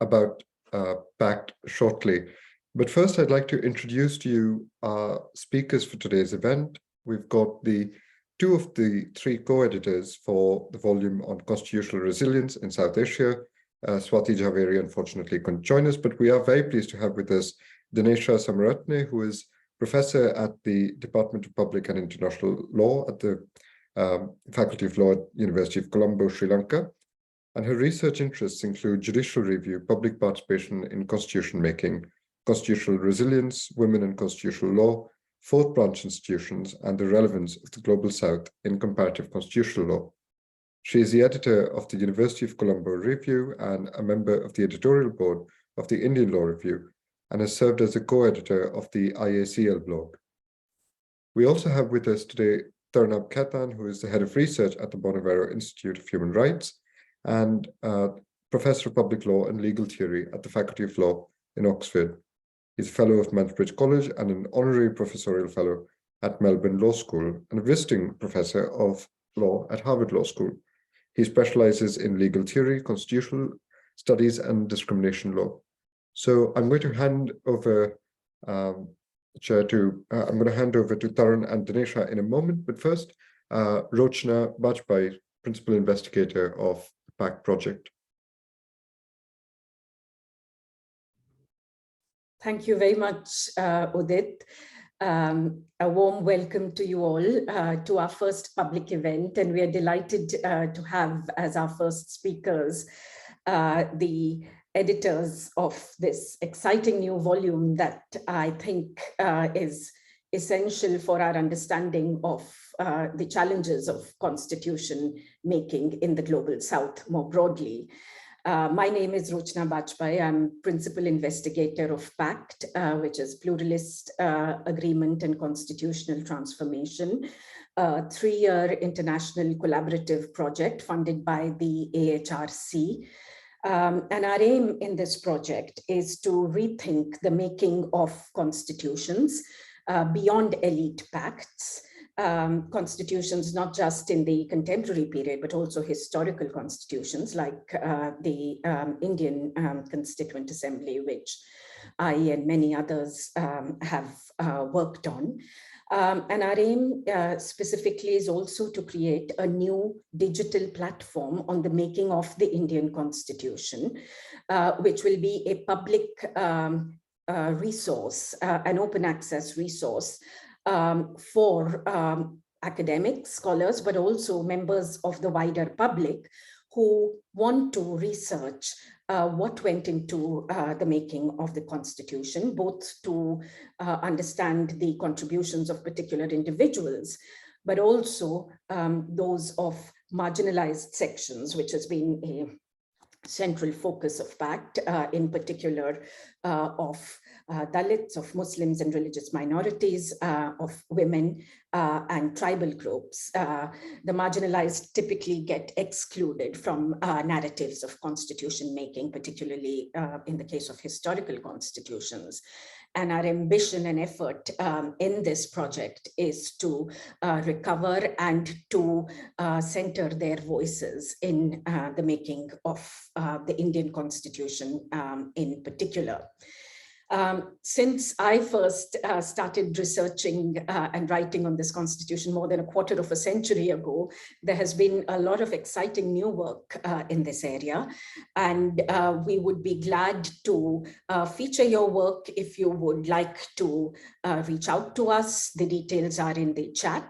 about PACT shortly. But first, I'd like to introduce to you our speakers for today's event. We've got two of the three co-editors for the volume on constitutional resilience in South Asia. Swati Jhaveri unfortunately couldn't join us, but we are very pleased to have with us Dinesha Samararatne, who is professor at the Department of Public and International Law at the Faculty of Law at University of Colombo, Sri Lanka. And her research interests include judicial review, public participation in constitution making, constitutional resilience, women and constitutional law, fourth branch institutions, and the relevance of the Global South in comparative constitutional law. She is the editor of the University of Colombo Review and a member of the editorial board of the Indian Law Review, and has served as a co-editor of the IACL blog. We also have with us today Tarunabh Khaitan, who is the head of research at the Bonnevero Institute of Human Rights and professor of public law and legal theory at the Faculty of Law in Oxford. He's a fellow of Mansbridge College and an honorary professorial fellow at Melbourne Law School and a visiting professor of law at Harvard Law School. He specializes in legal theory, constitutional studies, and discrimination law. So I'm going to hand over I'm going to hand over to Tarun and Dinesha in a moment, but first, Rochna Bajpai, principal investigator of the PACT project. Thank you very much, Udit. A warm welcome to you all to our first public event, and we are delighted to have as our first speakers the editors of this exciting new volume that I think is essential for our understanding of the challenges of constitution making in the Global South more broadly. My name is Rochna Bajpai. I'm principal investigator of PACT, which is Pluralist Agreement and Constitutional Transformation, a 3-year international collaborative project funded by the AHRC. And our aim in this project is to rethink the making of constitutions beyond elite pacts, constitutions not just in the contemporary period, but also historical constitutions like the Indian Constituent Assembly, which I and many others have worked on. And our aim specifically is also to create a new digital platform on the making of the Indian Constitution, which will be a public resource, an open access resource for academics, scholars, but also members of the wider public who want to research what went into the making of the Constitution, both to understand the contributions of particular individuals, but also those of marginalized sections, which has been a central focus of PACT, in particular of Dalits, of Muslims and religious minorities, of women and tribal groups. The marginalized typically get excluded from narratives of constitution making, particularly in the case of historical constitutions. And our ambition and effort in this project is to recover and to center their voices in the making of the Indian Constitution in particular. Since I first started researching and writing on this constitution more than a quarter of a century ago, there has been a lot of exciting new work in this area. And we would be glad to feature your work if you would like to reach out to us. The details are in the chat.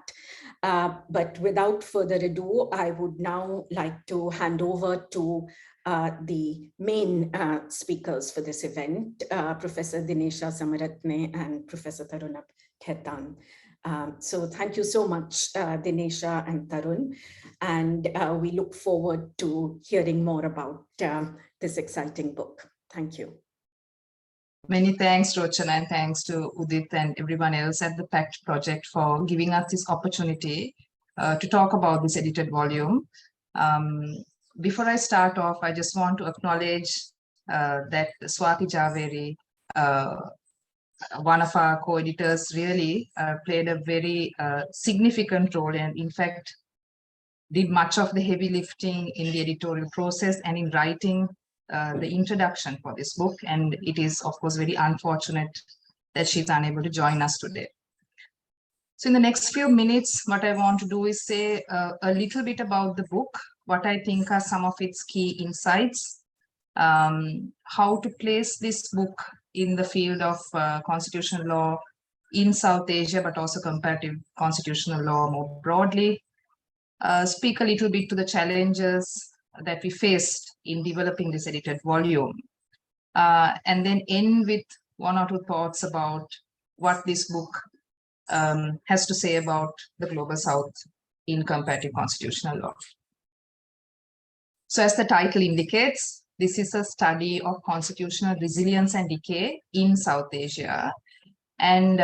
But without further ado, I would now like to hand over to the main speakers for this event, Professor Dinesha Samararatne and Professor Tarunabh Khaitan. So thank you so much, Dinesha and Tarun, and we look forward to hearing more about this exciting book. Thank you. Many thanks, Rochana, and thanks to Udit and everyone else at the PACT project for giving us this opportunity to talk about this edited volume. Before I start off, I just want to acknowledge that Swati Jhaveri, one of our co-editors, really played a very significant role and in fact did much of the heavy lifting in the editorial process and in writing the introduction for this book, and it is, of course, very unfortunate that she's unable to join us today. So in the next few minutes, what I want to do is say a little bit about the book, what I think are some of its key insights, how to place this book in the field of constitutional law in South Asia, but also comparative constitutional law more broadly, speak a little bit to the challenges that we faced in developing this edited volume, and then end with one or two thoughts about what this book has to say about the Global South in comparative constitutional law. So as the title indicates, this is a study of constitutional resilience and decay in South Asia. And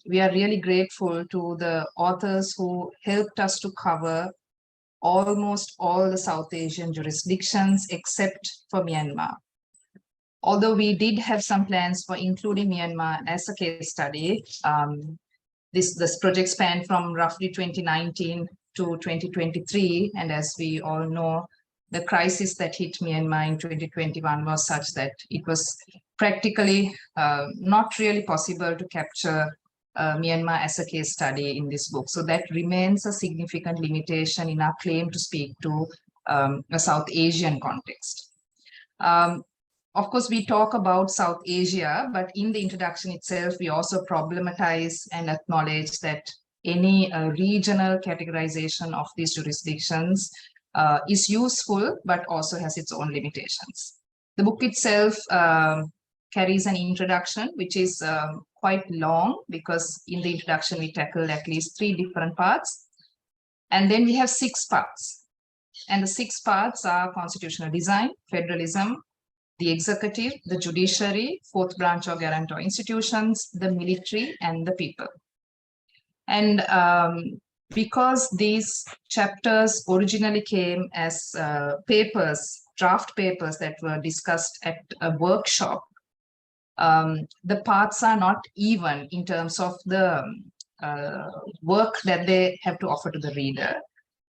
we are really grateful to the authors who helped us to cover almost all the South Asian jurisdictions except for Myanmar. Although we did have some plans for including Myanmar as a case study, this project spanned from roughly 2019 to 2023. And as we all know, the crisis that hit Myanmar in 2021 was such that it was practically not really possible to capture Myanmar as a case study in this book. So that remains a significant limitation in our claim to speak to a South Asian context. Of course, we talk about South Asia, but in the introduction itself, we also problematize and acknowledge that any regional categorization of these jurisdictions is useful, but also has its own limitations. The book itself carries an introduction, which is quite long, because in the introduction, we tackle at least 3 different parts. And then we have 6 parts. And the 6 parts are constitutional design, federalism, the executive, the judiciary, 4th branch or guarantor institutions, the military, and the people. And because these chapters originally came as papers, draft papers that were discussed at a workshop, the parts are not even in terms of the work that they have to offer to the reader.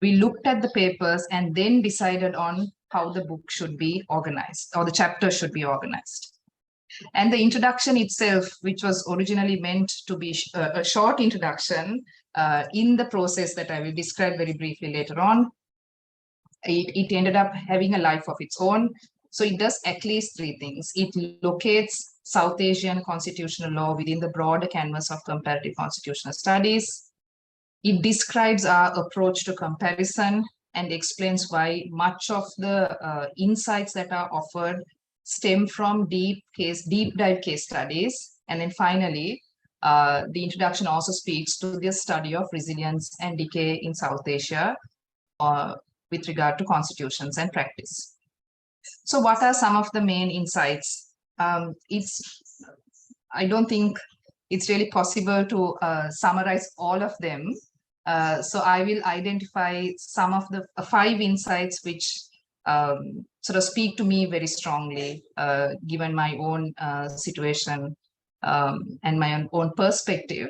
We looked at the papers and then decided on how the book should be organized, or the chapter should be organized. And the introduction itself, which was originally meant to be a short introduction, in the process that I will describe very briefly later on, it ended up having a life of its own. So it does at least 3 things. It locates South Asian constitutional law within the broader canvas of comparative constitutional studies. It describes our approach to comparison and explains why much of the insights that are offered stem from deep dive case studies. And then finally, the introduction also speaks to the study of resilience and decay in South Asia with regard to constitutions and practice. So what are some of the main insights? I don't think it's really possible to summarize all of them. So I will identify some of the 5 insights which sort of speak to me very strongly, given my own situation and my own perspective.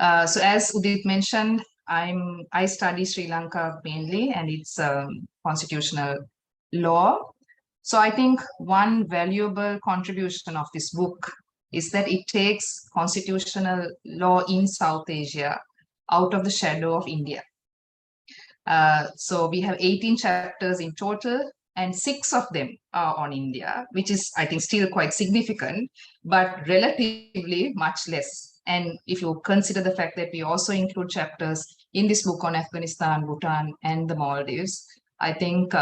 So as Udit mentioned, I study Sri Lanka mainly, and it's constitutional law. So I think one valuable contribution of this book is that it takes constitutional law in South Asia out of the shadow of India. So we have 18 chapters in total, and 6 of them are on India, which is, I think, still quite significant, but relatively much less. And if you consider the fact that we also include chapters in this book on Afghanistan, Bhutan, and the Maldives, I think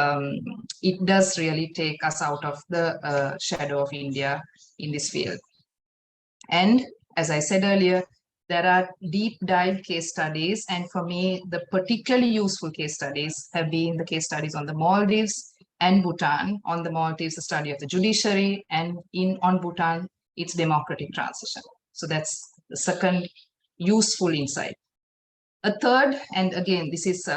it does really take us out of the shadow of India in this field. And as I said earlier, there are deep dive case studies. And for me, the particularly useful case studies have been the case studies on the Maldives and Bhutan. On the Maldives, the study of the judiciary, and on Bhutan, its democratic transition. So that's the second useful insight. A third, and again, this is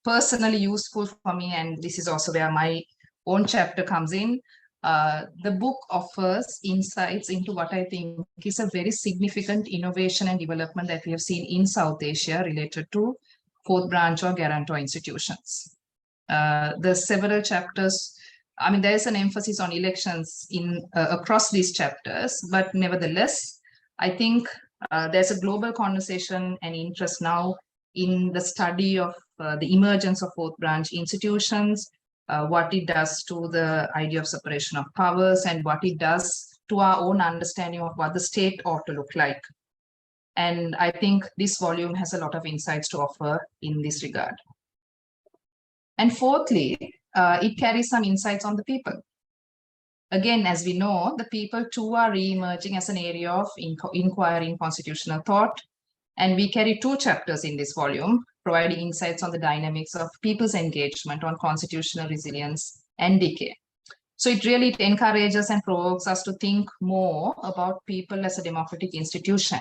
personally useful for me, and this is also where my own chapter comes in. The book offers insights into what I think is a very significant innovation and development that we have seen in South Asia related to 4th branch or guarantor institutions. The several chapters I mean, there's an emphasis on elections in across these chapters, but nevertheless, I think there's a global conversation and interest now in the study of the emergence of fourth branch institutions, what it does to the idea of separation of powers, and what it does to our own understanding of what the state ought to look like. And I think this volume has a lot of insights to offer in this regard. And fourthly, it carries some insights on the people. Again, as we know, the people too are re-emerging as an area of inquiry in constitutional thought. And we carry 2 chapters in this volume, providing insights on the dynamics of people's engagement on constitutional resilience and decay. So it really encourages and provokes us to think more about people as a democratic institution.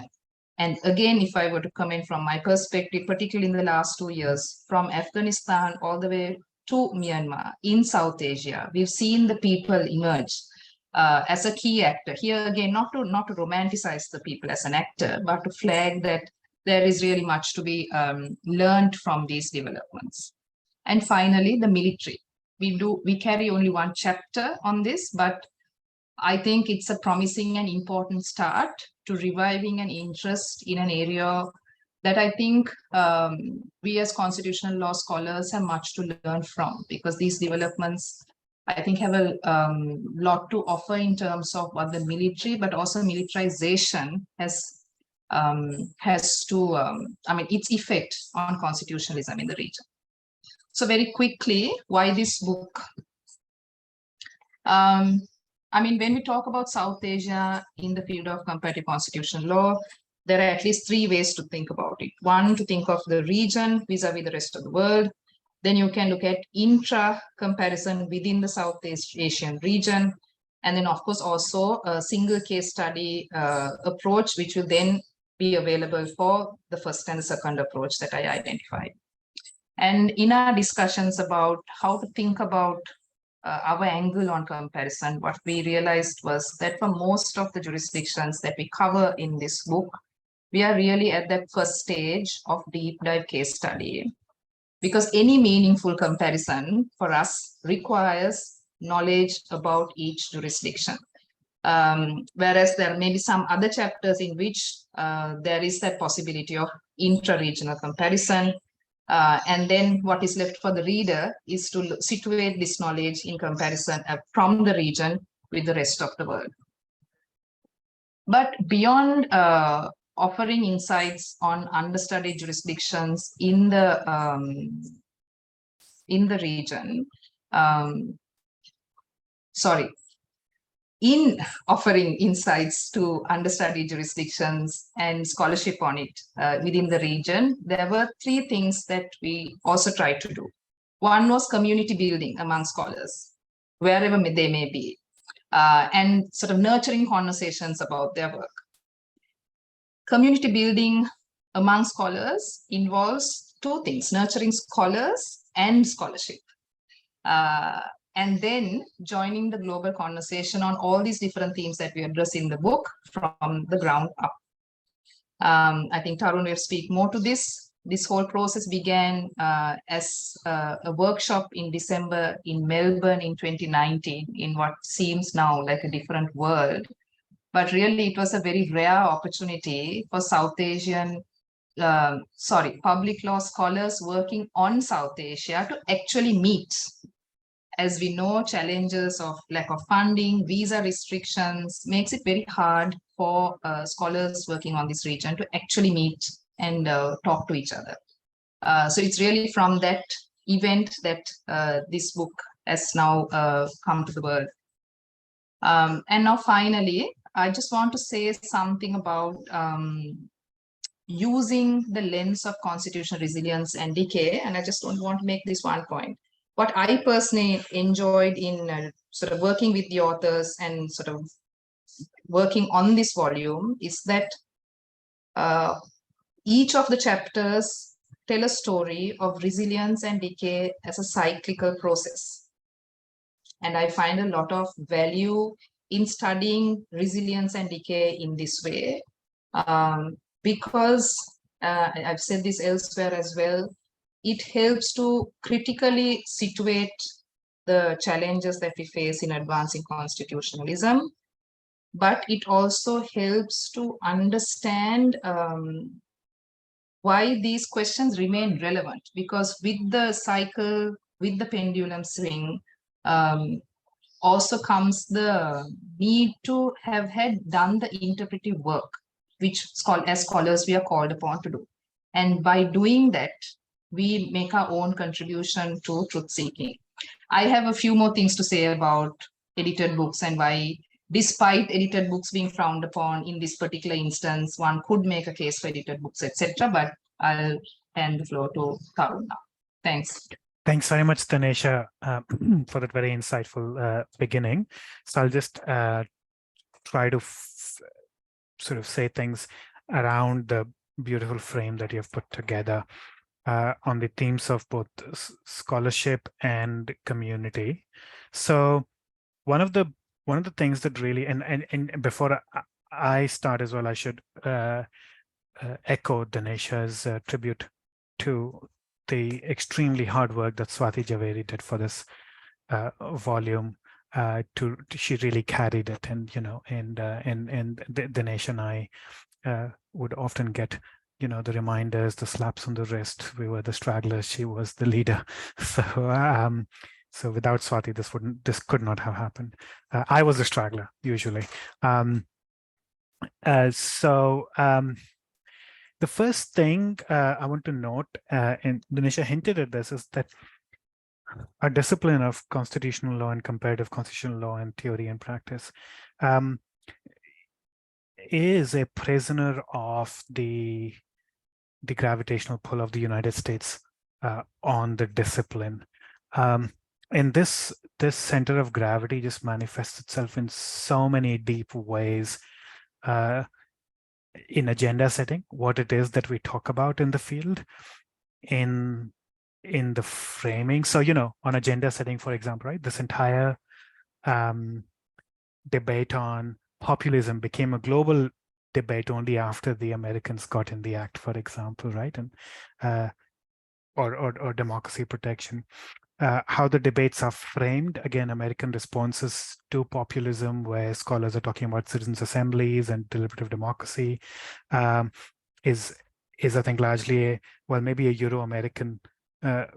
And again, if I were to comment from my perspective, particularly in the last 2 years, from Afghanistan all the way to Myanmar in South Asia, we've seen the people emerge as a key actor. Here again, not to romanticize the people as an actor, but to flag that there is really much to be learned from these developments. And finally, the military. We carry only 1 chapter on this, but I think it's a promising and important start to reviving an interest in an area that I think we as constitutional law scholars have much to learn from, because these developments, I think, have a lot to offer in terms of what the military, but also militarization has to, I mean, its effect on constitutionalism in the region. So very quickly, why this book? I mean, when we talk about South Asia in the field of comparative constitutional law, there are at least 3 ways to think about it. 1, to think of the region vis-a-vis the rest of the world. Then you can look at intra-comparison within the South Asian region. And then, of course, also a single case study approach, which will then be available for the first and the second approach that I identified. And in our discussions about how to think about our angle on comparison, what we realized was that for most of the jurisdictions that we cover in this book, we are really at that first stage of deep dive case study, because any meaningful comparison for us requires knowledge about each jurisdiction. Whereas there may be some other chapters in which there is that possibility of intra-regional comparison. And then what is left for the reader is to situate this knowledge in comparison from the region with the rest of the world. But beyond offering insights on understudied jurisdictions in the region, in offering insights to understudied jurisdictions and scholarship on it within the region, there were 3 things that we also tried to do. 1 was community building among scholars, wherever they may be, and sort of nurturing conversations about their work. Community building among scholars involves 2 things: nurturing scholars and scholarship. And then joining the global conversation on all these different themes that we address in the book from the ground up. I think Tarun will speak more to this. This whole process began as a workshop in December in Melbourne in 2019, in what seems now like a different world. But really, it was a very rare opportunity for South Asian, public law scholars working on South Asia to actually meet. As we know, challenges of lack of funding, visa restrictions makes it very hard for scholars working on this region to actually meet and talk to each other. So it's really from that event that this book has now come to the world. And now finally, I just want to say something about using the lens of constitutional resilience and decay. And I just don't want to make this one point. What I personally enjoyed in sort of working with the authors and sort of working on this volume is that each of the chapters tell a story of resilience and decay as a cyclical process. And I find a lot of value in studying resilience and decay in this way, because I've said this elsewhere as well, it helps to critically situate the challenges that we face in advancing constitutionalism, but it also helps to understand why these questions remain relevant, because with the cycle, with the pendulum swing, also comes the need to have done the interpretive work, which as scholars we are called upon to do. And by doing that, we make our own contribution to truth seeking. I have a few more things to say about edited books and why, despite edited books being frowned upon in this particular instance, one could make a case for edited books, etc. But I'll hand the floor to Tarun now. Thanks. Thanks very much, Dinesha, for that very insightful beginning. So I'll just try to sort of say things around the beautiful frame that you've put together on the themes of both scholarship and community. So one of the things that really, and before I start as well, I should echo Dinesha's tribute to the extremely hard work that Swati Jhaveri did for this volume. She really carried it, and Dinesh and I would often get the reminders, the slaps on the wrist. We were the stragglers, she was the leader. So without Swati, this could not have happened. I was the straggler usually. The first thing I want to note, and Dinesha hinted at this, is that our discipline of constitutional law and comparative constitutional law and theory and practice is a prisoner of the gravitational pull of the United States on the discipline. And this center of gravity just manifests itself in so many deep ways. In agenda setting, what it is that we talk about in the field, in the framing. So, on agenda setting, for example, right, this entire debate on populism became a global debate only after the Americans got in the act, for example, right, and or democracy protection. How the debates are framed, again, American responses to populism, where scholars are talking about citizens' assemblies and deliberative democracy, is I think largely maybe a Euro-American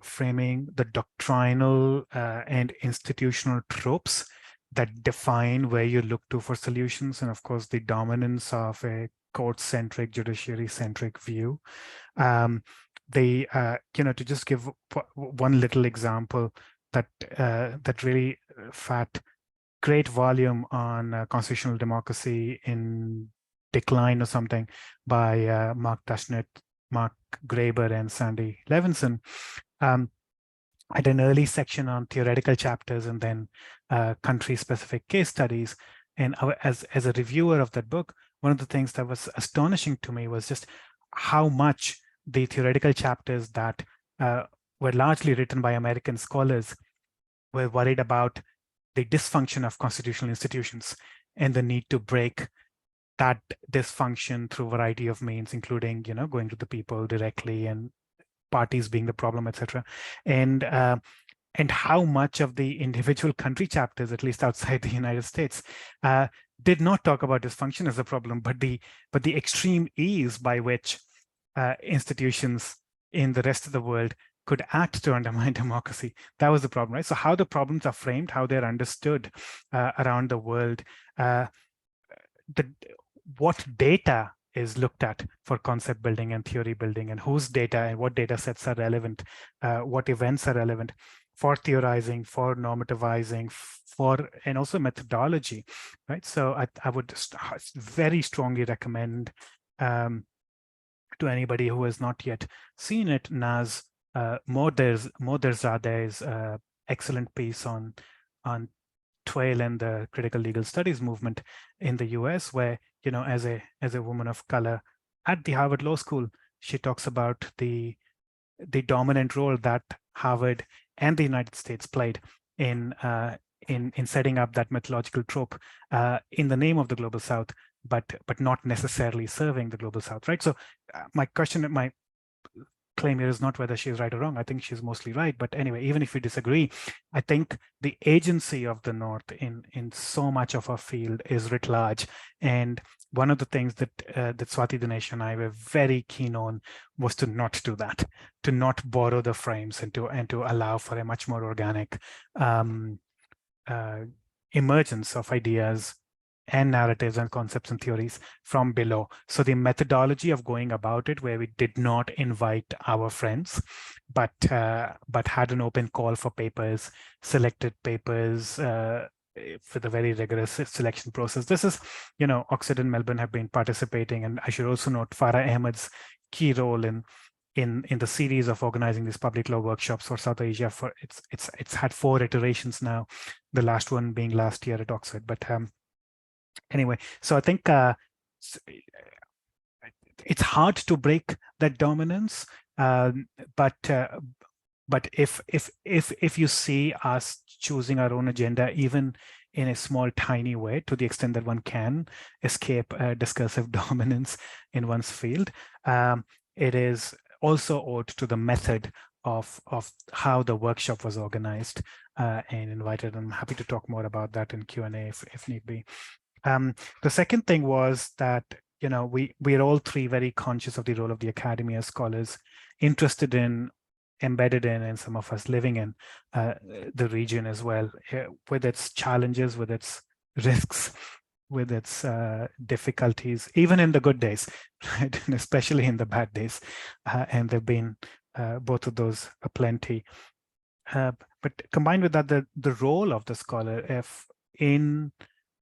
framing. The doctrinal and institutional tropes that define where you look to for solutions, and of course the dominance of a court-centric, judiciary-centric view. To just give one little example, that really fat, great volume on constitutional democracy in decline or something by Mark Tushnet, Mark Graeber, and Sandy Levinson. I had an early section on theoretical chapters and then country-specific case studies. And as a reviewer of that book, one of the things that was astonishing to me was just how much the theoretical chapters that were largely written by American scholars were worried about the dysfunction of constitutional institutions and the need to break that dysfunction through a variety of means, including, going to the people directly and parties being the problem, etc. And how much of the individual country chapters, at least outside the United States, did not talk about dysfunction as a problem, but the extreme ease by which institutions in the rest of the world could act to undermine democracy. That was the problem, right? So how the problems are framed, how they're understood around the world, what data is looked at for concept building and theory building, and whose data and what data sets are relevant, what events are relevant for theorizing, for normativizing, and also methodology, right? So I would just very strongly recommend to anybody who has not yet seen it, Naz Moderzade's excellent piece on Twail and the critical legal studies movement in the US, where, as a woman of color at the Harvard Law School, she talks about the dominant role that Harvard and the United States played in setting up that methodological trope in the name of the Global South, but not necessarily serving the Global South, right? So my claim here is not whether she's right or wrong. I think she's mostly right. But anyway, even if we disagree, I think the agency of the North in so much of our field is writ large. And one of the things that that Swati, Dinesh, and I were very keen on was to not do that, to not borrow the frames, and to allow for a much more organic emergence of ideas and narratives and concepts and theories from below. So the methodology of going about it, where we did not invite our friends, but had an open call for papers, selected papers for the very rigorous selection process. This is, Oxford and Melbourne have been participating, and I should also note Farah Ahmed's key role in the series of organizing these public law workshops for South Asia. For it's had 4 iterations now, the last one being last year at Oxford. But anyway, so I think it's hard to break that dominance, but if you see us choosing our own agenda, even in a small, tiny way, to the extent that one can escape discursive dominance in one's field, it is also owed to the method of how the workshop was organized and invited. I'm happy to talk more about that in Q&A if need be. The second thing was that, we're all three very conscious of the role of the academy as scholars, interested in, embedded in, and some of us living in the region as well, with its challenges, with its risks, with its difficulties, even in the good days, right? And especially in the bad days. And there've been both of those aplenty. But combined with that, the role of the scholar,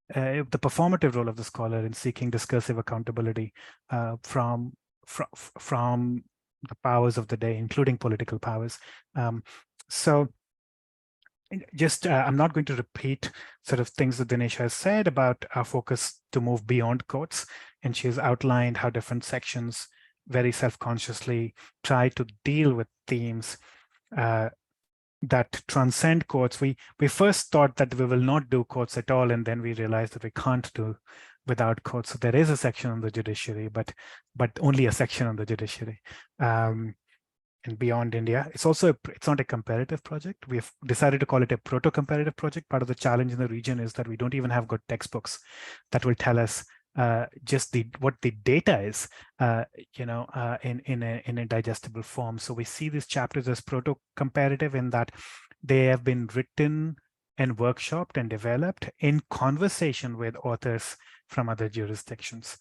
the performative role of the scholar in seeking discursive accountability from the powers of the day, including political powers. So just, I'm not going to repeat sort of things that Dinesha has said about our focus to move beyond quotes. And she has outlined how different sections very self-consciously try to deal with themes that transcend quotes. We first thought that we will not do quotes at all, and then we realized that we can't do without quotes. So there is a section on the judiciary, but only a section on the judiciary. And beyond India, it's not a comparative project. We have decided to call it a proto-comparative project. Part of the challenge in the region is that we don't even have good textbooks that will tell us just what the data is, in a digestible form. So we see these chapters as proto-comparative in that they have been written and workshopped and developed in conversation with authors from other jurisdictions.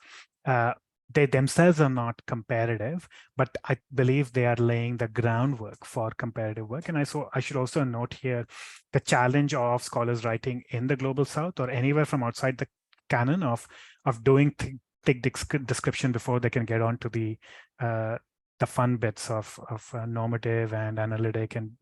They themselves are not comparative, but I believe they are laying the groundwork for comparative work. And I should also note here the challenge of scholars writing in the Global South or anywhere from outside the canon of doing thick description before they can get on to the fun bits of normative and analytic and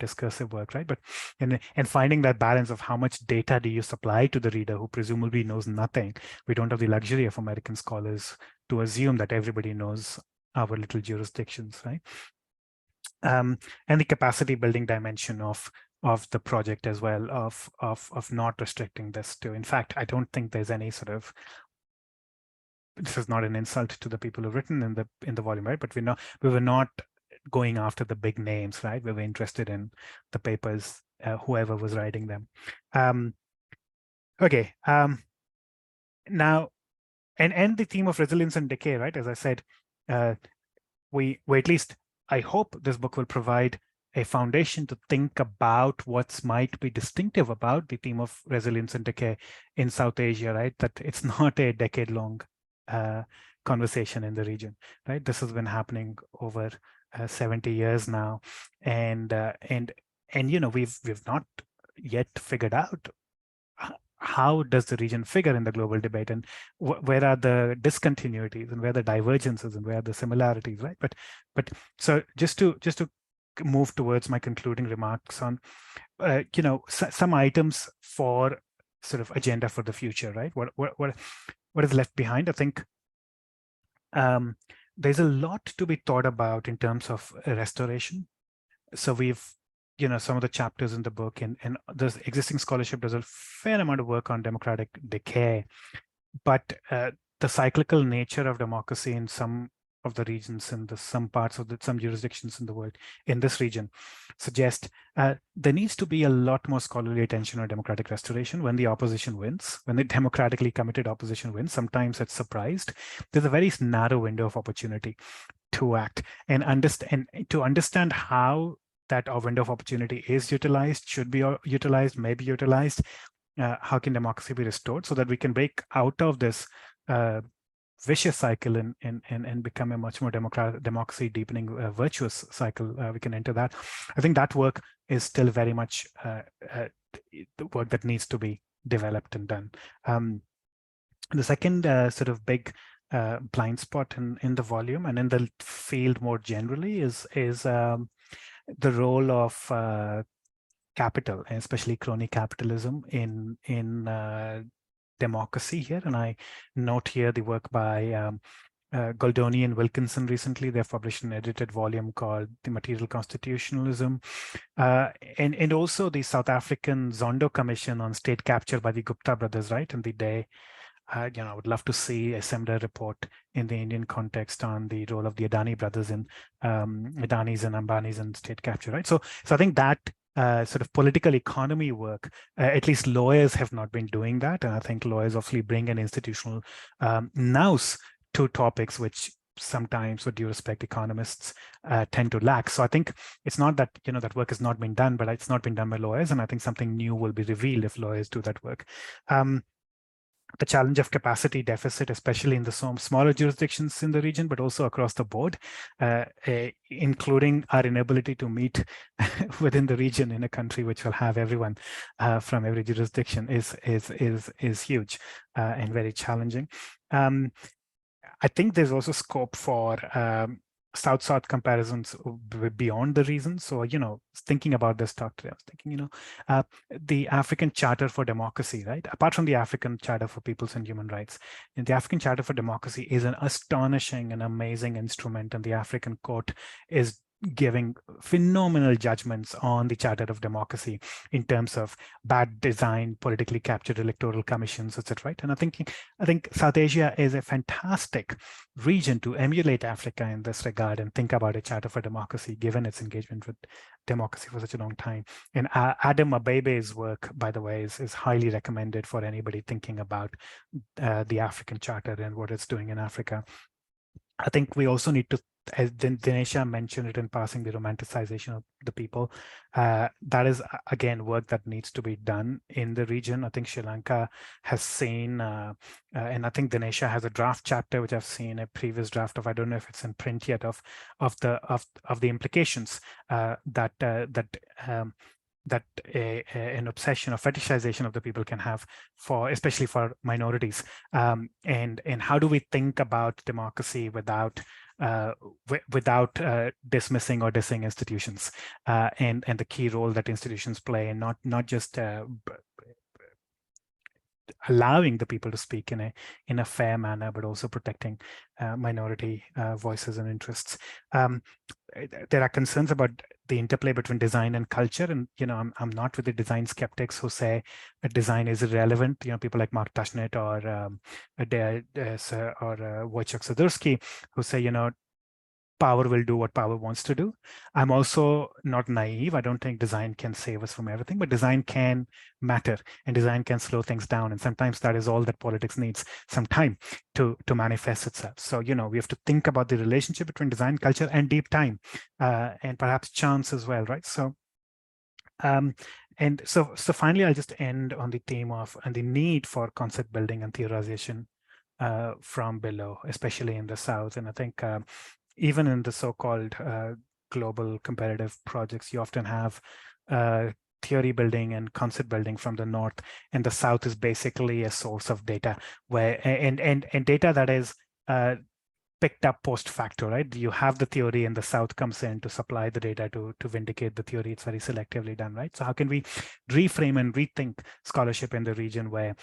discursive work, right? But and finding that balance of how much data do you supply to the reader who presumably knows nothing. We don't have the luxury of American scholars to assume that everybody knows our little jurisdictions, right? And the capacity building dimension of the project as well, of not restricting this to, in fact, I don't think there's any sort of, this is not an insult to the people who've written in the volume, right? But we were not going after the big names, right? We were interested in the papers, whoever was writing them. Okay. Now, and the theme of resilience and decay, right? As I said, we at least, I hope this book will provide a foundation to think about what might be distinctive about the theme of resilience and decay in South Asia, right? That it's not a decade-long conversation in the region, right? This has been happening over 70 years now, and we've not yet figured out how does the region figure in the global debate, and where are the discontinuities, and where are the divergences, and where are the similarities, right? But so just to move towards my concluding remarks on, some items for sort of agenda for the future, right? What is left behind? I think there's a lot to be thought about in terms of restoration. So we've, some of the chapters in the book and the existing scholarship does a fair amount of work on democratic decay, but the cyclical nature of democracy in some of the regions in some parts of some jurisdictions in the world in this region suggest there needs to be a lot more scholarly attention on democratic restoration when the opposition wins, when the democratically committed opposition wins. Sometimes it's surprised. There's a very narrow window of opportunity to act and understand how that window of opportunity is utilized, should be utilized, may be utilized. How can democracy be restored so that we can break out of this vicious cycle and become a much more democracy deepening virtuous cycle? We can enter that. I think that work is still very much the work that needs to be developed and done. The second sort of big blind spot in the volume and in the field more generally is the role of capital, and especially crony capitalism in democracy here. And I note here the work by Goldoni and Wilkinson recently. They've published an edited volume called The Material Constitutionalism. And also the South African Zondo Commission on State Capture by the Gupta brothers, right? In the day, I would love to see a similar report in the Indian context on the role of the Adani brothers in Adanis and Ambanis and state capture, right? So I think that sort of political economy work, at least lawyers have not been doing that. And I think lawyers obviously bring an institutional nous to topics which sometimes, with due respect, economists tend to lack. So I think it's not that, that work has not been done, but it's not been done by lawyers. And I think something new will be revealed if lawyers do that work. The challenge of capacity deficit, especially in the smaller jurisdictions in the region, but also across the board, including our inability to meet within the region in a country which will have everyone from every jurisdiction is huge and very challenging. I think there's also scope for South-South comparisons beyond the region. So, thinking about this talk today, I was thinking, the African Charter for Democracy, right? Apart from the African Charter for Peoples and Human Rights, and the African Charter for Democracy is an astonishing and amazing instrument, and the African Court is giving phenomenal judgments on the Charter of Democracy in terms of bad design, politically captured electoral commissions, etc. Right? And I think South Asia is a fantastic region to emulate Africa in this regard and think about a Charter for Democracy, given its engagement with democracy for such a long time. And Adam Abebe's work, by the way, is highly recommended for anybody thinking about the African Charter and what it's doing in Africa. I think we also need to, as Dinesha mentioned it in passing, the romanticization of the people. That is, again, work that needs to be done in the region. I think Sri Lanka has seen, and I think Dinesha has a draft chapter, which I've seen a previous draft of. I don't know if it's in print yet, of the implications that an obsession or fetishization of the people can have especially for minorities, and how do we think about democracy without dismissing or dissing institutions, and the key role that institutions play, and not just allowing the people to speak in a fair manner, but also protecting minority voices and interests. There are concerns about the interplay between design and culture, and I'm not with the design skeptics who say that design is irrelevant. People like Mark Tushnet or Wojciech Sadurski, who say power will do what power wants to do. I'm also not naive. I don't think design can save us from everything, but design can matter, and design can slow things down. And sometimes that is all that politics needs, some time to manifest itself. So, we have to think about the relationship between design, culture, and deep time, and perhaps chance as well, right? So, so finally, I'll just end on the theme of and the need for concept building and theorization from below, especially in the South. And I think even in the so-called global comparative projects, you often have theory building and concept building from the North, and the South is basically a source of data and data that is picked up post facto, right? You have the theory and the South comes in to supply the data to vindicate the theory. It's very selectively done, right? So how can we reframe and rethink scholarship in the region where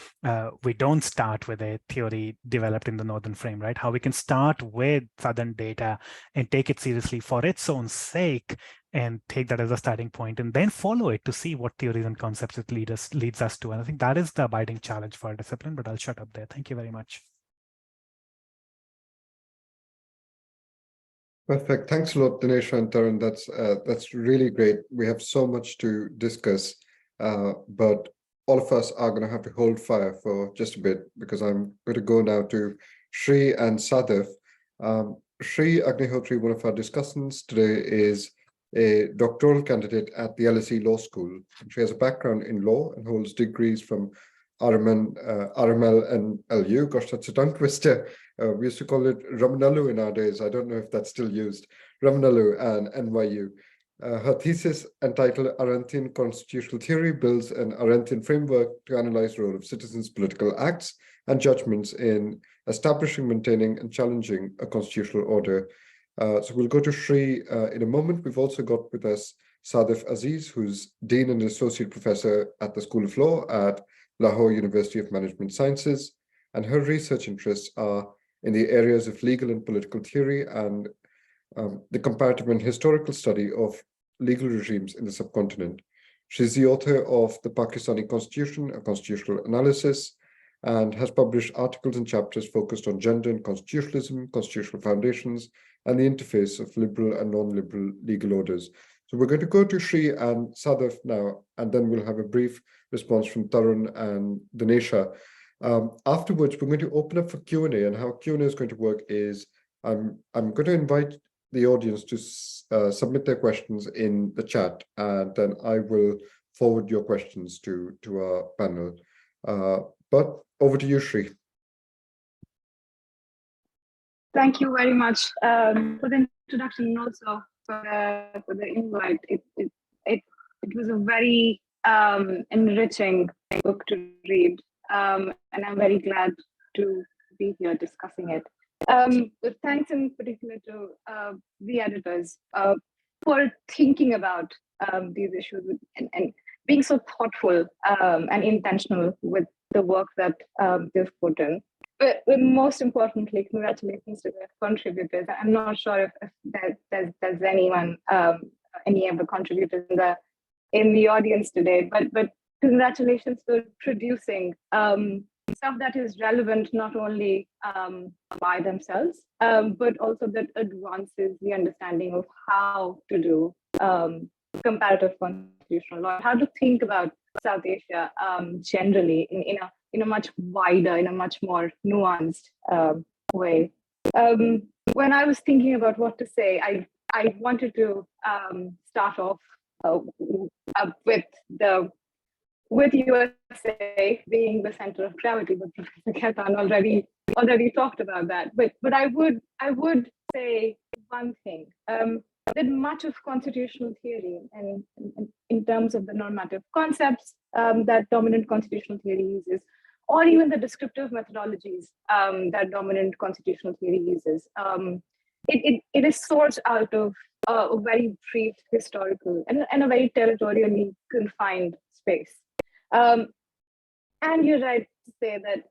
we don't start with a theory developed in the Northern frame, right? How we can start with Southern data and take it seriously for its own sake, and take that as a starting point, and then follow it to see what theories and concepts it leads us to. And I think that is the abiding challenge for our discipline, but I'll shut up there. Thank you very much. Perfect. Thanks a lot, Dinesha and Tarun. That's really great. We have so much to discuss, but all of us are going to have to hold fire for just a bit because I'm going to go now to Shree and Sadaf. Shree Agnihotri, one of our discussants today, is a doctoral candidate at the LSE Law School. She has a background in law and holds degrees from RML and LU. Gosh, that's a tongue twister. We used to call it Ramanalu in our days. I don't know if that's still used. Ramanalu and NYU. Her thesis, entitled Arendtian Constitutional Theory, builds an Arendtian framework to analyze the role of citizens' political acts and judgments in establishing, maintaining, and challenging a constitutional order. So we'll go to Shree in a moment. We've also got with us Sadaf Aziz, who's Dean and Associate Professor at the School of Law at Lahore University of Management Sciences, and her research interests are in the areas of legal and political theory and the comparative and historical study of legal regimes in the subcontinent. She's the author of the Pakistani Constitution, a constitutional analysis, and has published articles and chapters focused on gender and constitutionalism, constitutional foundations, and the interface of liberal and non-liberal legal orders. So we're going to go to Shree and Sadaf now, and then we'll have a brief response from Tarun and Dinesha. Afterwards, we're going to open up for Q&A, and how Q&A is going to work is I'm going to invite the audience to submit their questions in the chat, and then I will forward your questions to our panel. But over to you, Shree. Thank you very much for the introduction and also for the invite. It was a very enriching book to read, and I'm very glad to be here discussing it. But thanks in particular to the editors for thinking about these issues and being so thoughtful and intentional with the work that they've put in. But most importantly, congratulations to the contributors. I'm not sure if there's anyone, any of the contributors in the audience today, but congratulations for producing stuff that is relevant not only by themselves, but also that advances the understanding of how to do comparative constitutional law, how to think about South Asia generally in a much wider, in a much more nuanced way. When I was thinking about what to say, I wanted to start off with USA being the center of gravity, but Professor Khaitan already talked about that. But I would say one thing, that much of constitutional theory and in terms of the normative concepts that dominant constitutional theory uses, or even the descriptive methodologies that dominant constitutional theory uses, it is sourced out of a very brief historical and a very territorially confined space. And you're right to say that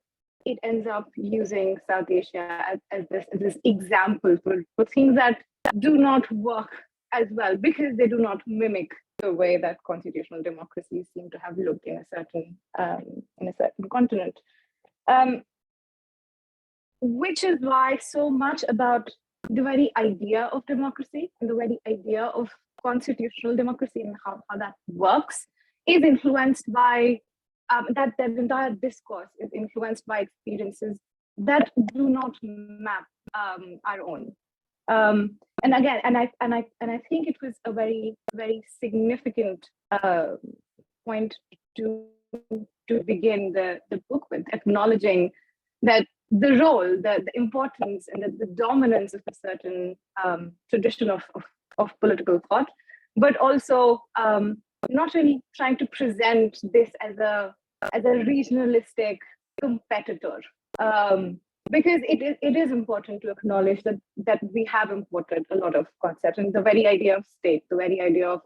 it ends up using South Asia as this example for things that do not work as well because they do not mimic the way that constitutional democracies seem to have looked in a certain continent. Which is why so much about the very idea of democracy and the very idea of constitutional democracy and how that works is influenced by that entire discourse is influenced by experiences that do not map our own. And again, and I think it was a very, very significant point to begin the book with, acknowledging that the role, the importance, and the dominance of a certain tradition of political thought, but also not really trying to present this as a regionalistic competitor. Because it is important to acknowledge that we have imported a lot of concepts, and the very idea of state, the very idea of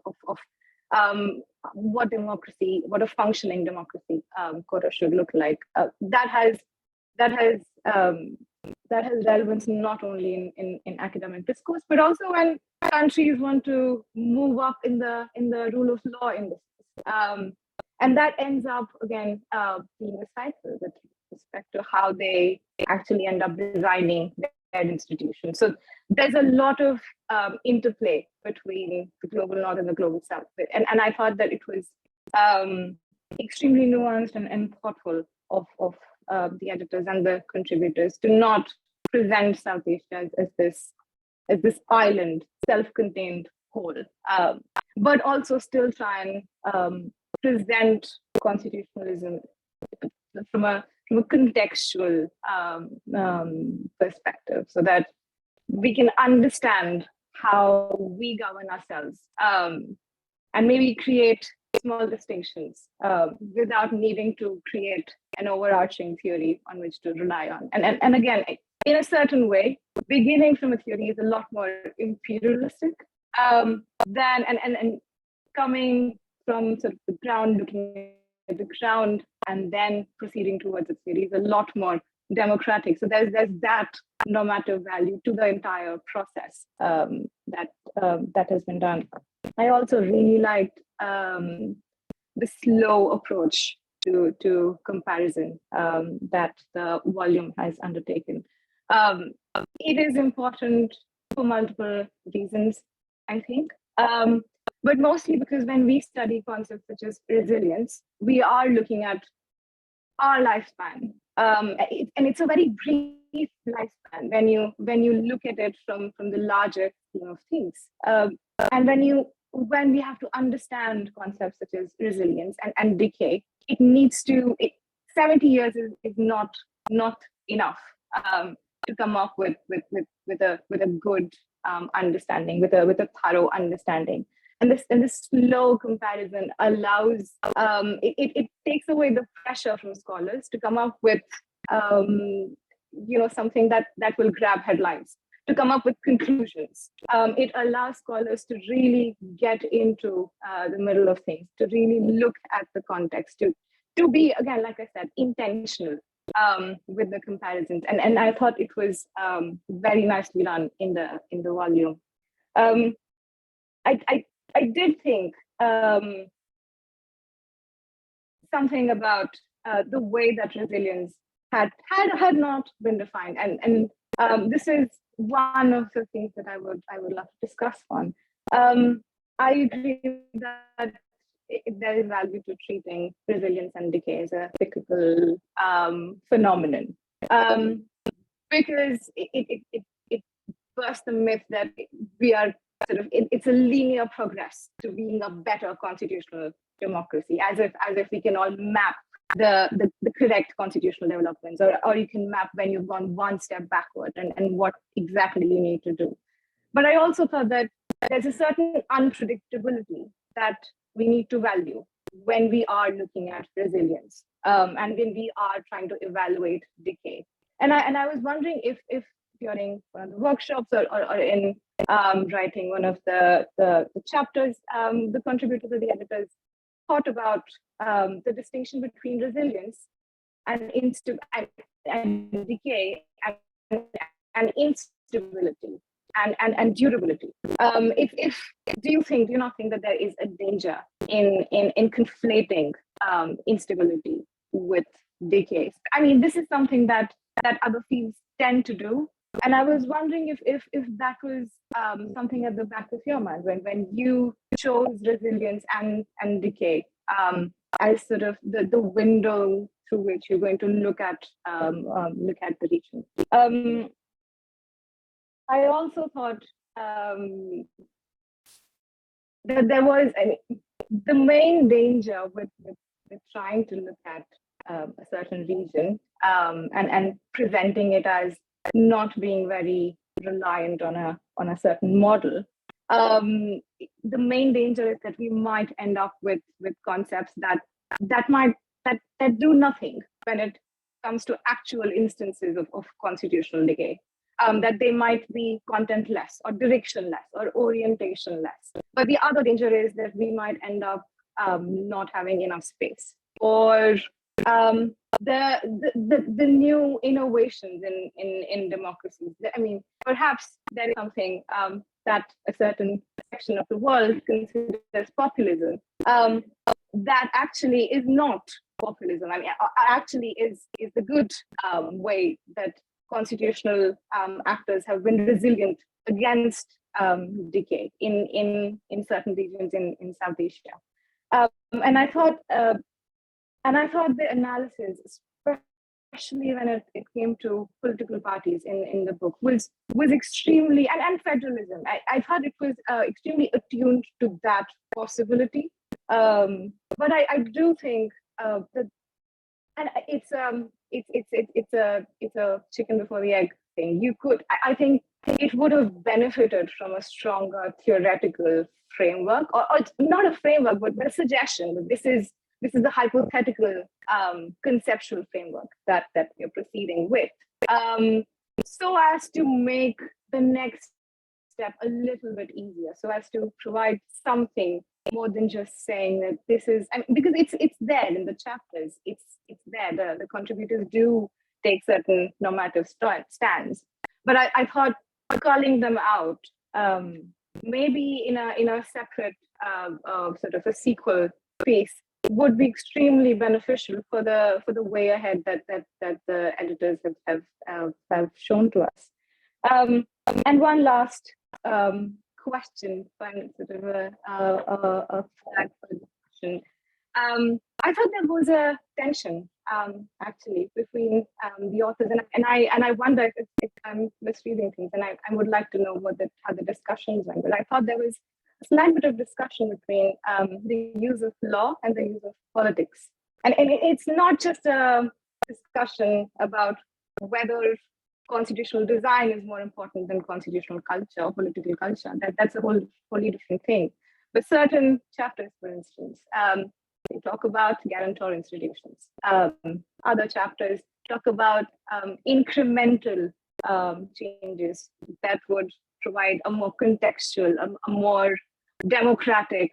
what democracy, what a functioning democracy should look like. That has relevance not only in academic discourse, but also when countries want to move up in the rule of law in this. And that ends up again being a cycle with respect to how they actually end up designing their institutions. So there's a lot of interplay between the global north and the global south. And I thought that it was extremely nuanced and thoughtful of the editors and the contributors to not present South Asia as this island, self-contained whole, but also still try and present constitutionalism from a contextual perspective, so that we can understand how we govern ourselves, and maybe create small distinctions without needing to create an overarching theory on which to rely on. And again, in a certain way, beginning from a theory is a lot more imperialistic than and coming from sort of the ground, looking at the ground, and then proceeding towards a theory is a lot more democratic. So there's that normative value to the entire process that has been done. I also really liked the slow approach to comparison that the volume has undertaken. It is important for multiple reasons, I think, but mostly because when we study concepts such as resilience, we are looking at our lifespan, and it's a very brief lifespan when you look at it from the larger scheme of things, and when we have to understand concepts such as resilience and decay, it needs to 70 years is not enough to come up with a good understanding, with a thorough understanding. And this slow comparison allows it takes away the pressure from scholars to come up with something that will grab headlines, to come up with conclusions. It allows scholars to really get into the middle of things, to really look at the context, to be, again, like I said, intentional with the comparisons. And I thought it was very nicely done in the volume. I did think something about the way that resilience had not been defined, and this is one of the things that I would love to discuss on. I agree that there is value to treating resilience and decay as a cyclical phenomenon, because it bursts the myth that we are sort of it's a linear progress to being a better constitutional democracy, as if we can all map the correct constitutional developments, or you can map when you've gone one step backward and what exactly you need to do. But I also thought that there's a certain unpredictability that we need to value when we are looking at resilience, and when we are trying to evaluate decay. And I was wondering if during one of the workshops or in writing one of the chapters, the contributors or the editors thought about the distinction between resilience and decay and instability and durability. Do you not think that there is a danger in conflating instability with decay? I mean, this is something that other fields tend to do. And I was wondering if that was something at the back of your mind when you chose resilience and decay as sort of the window through which you're going to look at the region. I also thought that there was the main danger with trying to look at a certain region and presenting it as not being very reliant on a certain model. The main danger is that we might end up with concepts that do nothing when it comes to actual instances of constitutional decay. That they might be contentless or directionless or orientationless. But the other danger is that we might end up not having enough space, or the new innovations in democracies. I mean, perhaps there is something that a certain section of the world considers populism that actually is not populism. I mean, actually is the good way that constitutional actors have been resilient against decay in certain regions in South Asia. And I thought the analysis, especially when it came to political parties in the book, was extremely, and federalism. I thought it was extremely attuned to that possibility. But I do think that, and it's a chicken before the egg thing. I think it would have benefited from a stronger theoretical framework, or not a framework, but a suggestion that this is the hypothetical conceptual framework that we're proceeding with, so as to make the next step a little bit easier, so as to provide something more than just saying that this is, because it's there in the chapters, it's there. The contributors do take certain normative stands, but I thought calling them out, maybe in a separate sort of a sequel piece, would be extremely beneficial for the way ahead that the editors have shown to us. And one last question, sort of a flag for discussion. I thought there was a tension actually between the authors, and I wonder if I'm misreading things, and I would like to know how the discussions went. But I thought there was a slight bit of discussion between the use of law and the use of politics, and it's not just a discussion about whether constitutional design is more important than constitutional culture or political culture. That's a wholly different thing. But certain chapters, for instance, they talk about guarantor institutions. Other chapters talk about incremental changes that would provide a more contextual, a more democratic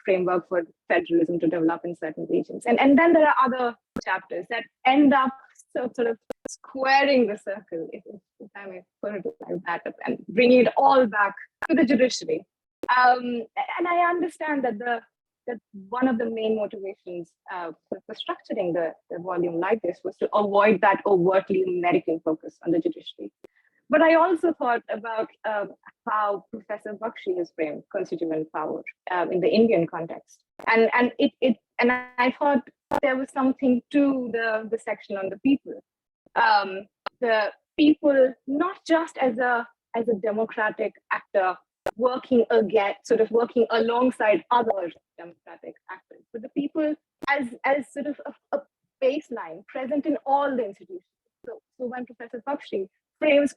framework for federalism to develop in certain regions. And then there are other chapters that end up sort of squaring the circle, if I may put it like that, and bringing it all back to the judiciary. And I understand that that one of the main motivations for structuring the volume like this was to avoid that overtly American focus on the judiciary. But I also thought about how Professor Bakshi has framed constituent power in the Indian context, and I thought there was something to the section on the people. The people, not just as a democratic actor working alongside other democratic actors, but the people as sort of a baseline present in all the institutions. So when Professor Bakshi frames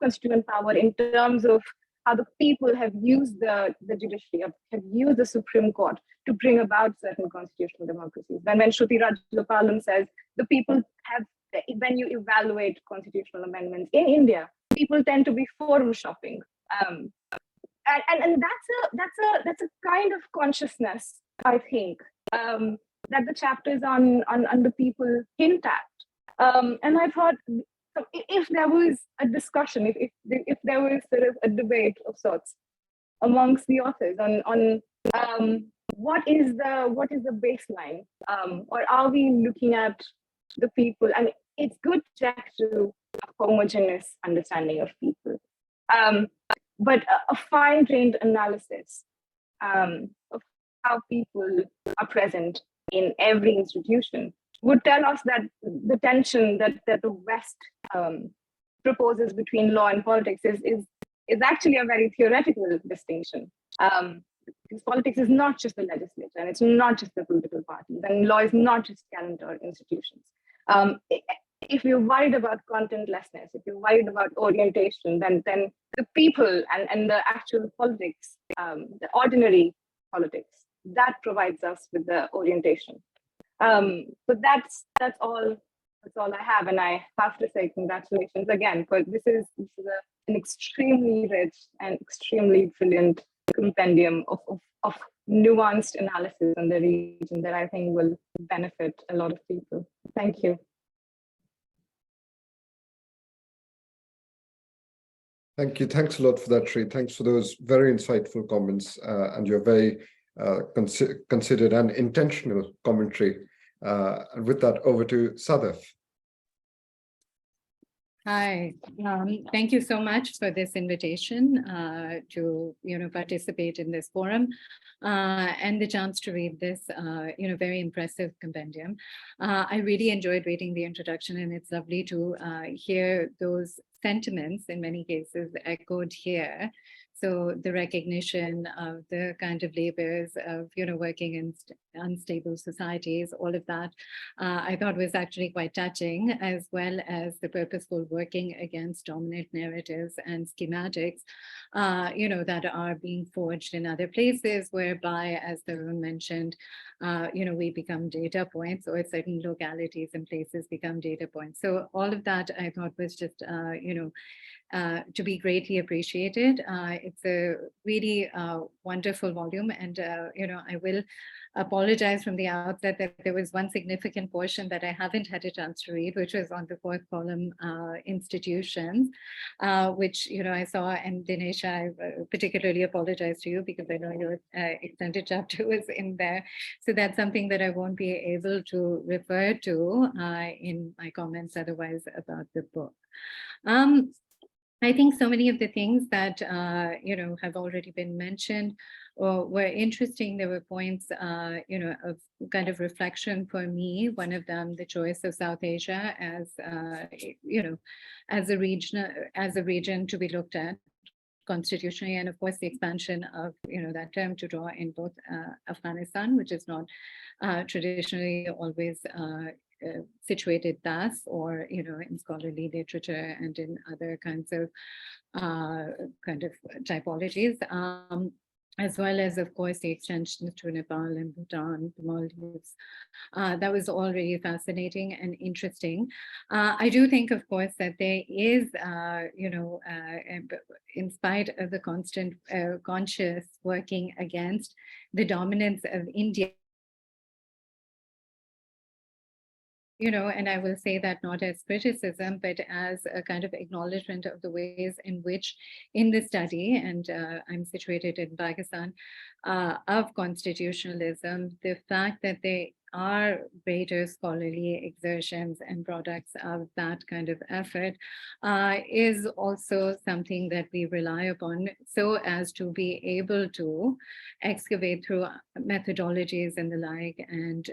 constituent power in terms of how the people have used the judiciary, have used the Supreme Court to bring about certain constitutional democracies. When Shruti Rajagopalan says the people have, when you evaluate constitutional amendments in India, people tend to be forum shopping. And that's a kind of consciousness, I think, that the chapters on the people hint at. And I thought, if there was a discussion, if there was sort of a debate of sorts amongst the authors on what is the baseline, or are we looking at the people? I mean, it's good to a homogeneous understanding of people, but a fine-grained analysis of how people are present in every institution would tell us that the tension that the West proposes between law and politics is actually a very theoretical distinction. Because politics is not just the legislature, and it's not just the political parties, and law is not just guarantor institutions. If you're worried about contentlessness, if you're worried about orientation, then the people and the actual politics, the ordinary politics, that provides us with the orientation. But that's all I have, and I have to say congratulations again, because this is an extremely rich and extremely brilliant compendium of nuanced analysis on the region that I think will benefit a lot of people. Thank you. Thank you. Thanks a lot for that, Shree. Thanks for those very insightful comments and your very considered and intentional commentary. And with that, over to Sadaf. Hi, thank you so much for this invitation to participate in this forum and the chance to read this very impressive compendium. I really enjoyed reading the introduction, and it's lovely to hear those sentiments in many cases echoed here. So the recognition of the kind of labors of working in unstable societies, all of that I thought was actually quite touching, as well as the purposeful working against dominant narratives and schematics, that are being forged in other places, whereby, as Tarun mentioned, we become data points, or certain localities and places become data points. So all of that I thought was just, to be greatly appreciated. It's a really wonderful volume, and I will apologize from the outset that there was one significant portion that I haven't had a chance to read, which was on the fourth column, institutions, which I saw. And Dinesha, I particularly apologize to you because I know your extended chapter was in there. So that's something that I won't be able to refer to in my comments otherwise about the book. I think so many of the things that have already been mentioned were interesting. There were points of kind of reflection for me. One of them, the choice of South Asia as as a region to be looked at constitutionally, and of course the expansion of that term to draw in both Afghanistan, which is not traditionally always situated thus, or in scholarly literature and in other kinds of typologies, as well as, of course, the extensions to Nepal and Bhutan, the Maldives. That was all really fascinating and interesting. I do think, of course, that there is, in spite of the constant conscious working against the dominance of India, and I will say that not as criticism, but as a kind of acknowledgement of the ways in which in the study, and I'm situated in Pakistan, of constitutionalism, the fact that they are greater scholarly exertions and products of that kind of effort is also something that we rely upon, so as to be able to excavate through methodologies and the like, and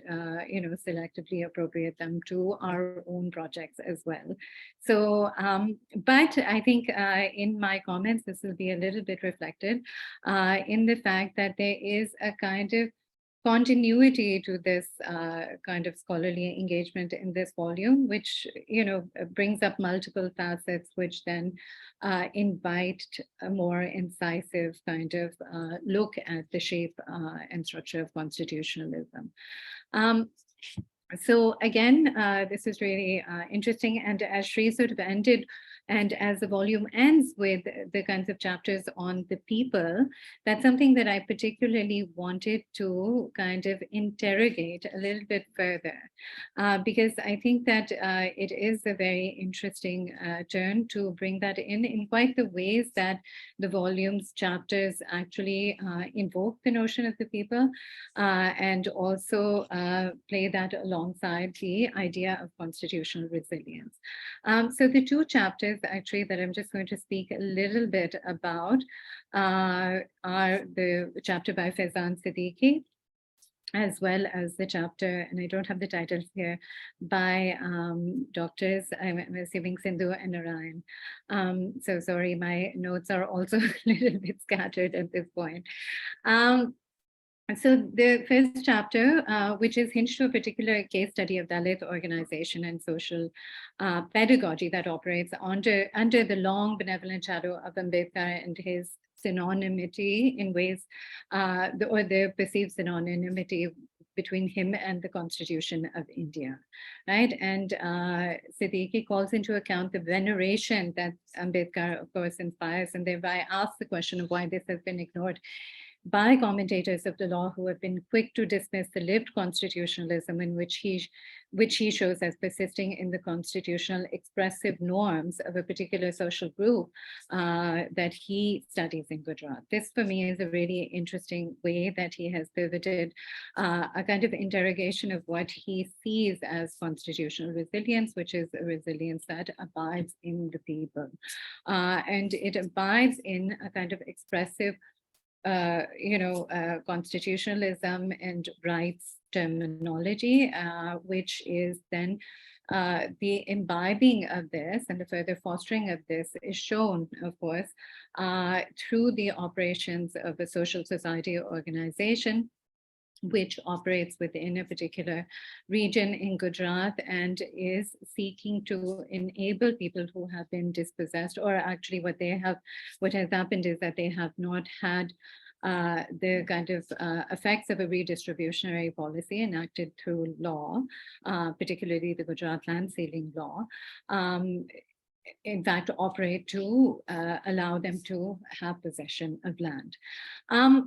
selectively appropriate them to our own projects as well. So, but I think in my comments, this will be a little bit reflected in the fact that there is a kind of continuity to this kind of scholarly engagement in this volume, which brings up multiple facets, which then invite a more incisive kind of look at the shape and structure of constitutionalism. So again, this is really interesting, and as Shree sort of ended, and as the volume ends with the kinds of chapters on the people, that's something that I particularly wanted to kind of interrogate a little bit further, because I think that it is a very interesting turn to bring that in quite the ways that the volume's chapters actually invoke the notion of the people and also play that alongside the idea of constitutional resilience. So the two chapters actually that I'm just going to speak a little bit about are the chapter by Faizan Siddiqui, as well as the chapter, and I don't have the titles here, by doctors, I'm assuming Sindhu and Narayan. So sorry, my notes are also a little bit scattered at this point. So the first chapter, which is hinged to a particular case study of Dalit organization and social pedagogy that operates under the long benevolent shadow of Ambedkar and his synonymity in ways, or the perceived synonymity between him and the Constitution of India, right? And Siddiqui calls into account the veneration that Ambedkar, of course, inspires, and thereby asks the question of why this has been ignored by commentators of the law who have been quick to dismiss the lived constitutionalism in which he shows as persisting in the constitutional expressive norms of a particular social group that he studies in Gujarat. This for me is a really interesting way that he has pivoted a kind of interrogation of what he sees as constitutional resilience, which is a resilience that abides in the people. And it abides in a kind of expressive constitutionalism and rights terminology, which is then the imbibing of this and the further fostering of this is shown, of course, through the operations of a social society organization which operates within a particular region in Gujarat and is seeking to enable people who have been dispossessed, or actually what has happened is that they have not had the kind of effects of a redistributionary policy enacted through law, particularly the Gujarat land ceiling law, in fact, operate to allow them to have possession of land.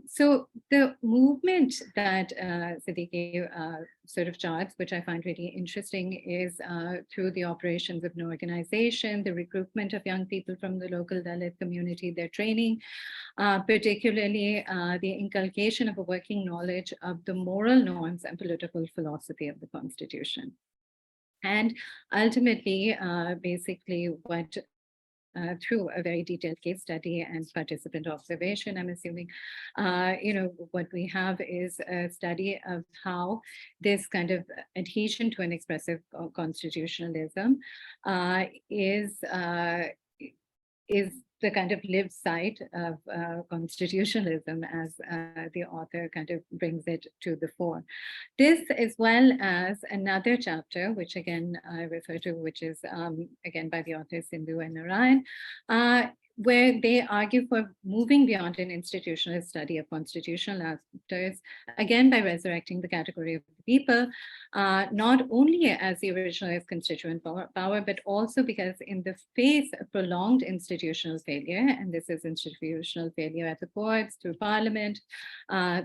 So the movement that Siddiqui sort of charts, which I find really interesting, is through the operations of an organization, the recruitment of young people from the local Dalit community, their training, particularly the inculcation of a working knowledge of the moral norms and political philosophy of the Constitution. And ultimately, basically what through a very detailed case study and participant observation, I'm assuming, what we have is a study of how this kind of adhesion to an expressive constitutionalism is the kind of lived side of constitutionalism as the author kind of brings it to the fore. This, as well as another chapter, which again I refer to, which is again by the authors Sindhu and Narayan, where they argue for moving beyond an institutionalist study of constitutional actors, again by resurrecting the category of the people, not only as the originalist constituent power, but also because in the face of prolonged institutional failure, and this is institutional failure at the courts, through parliament,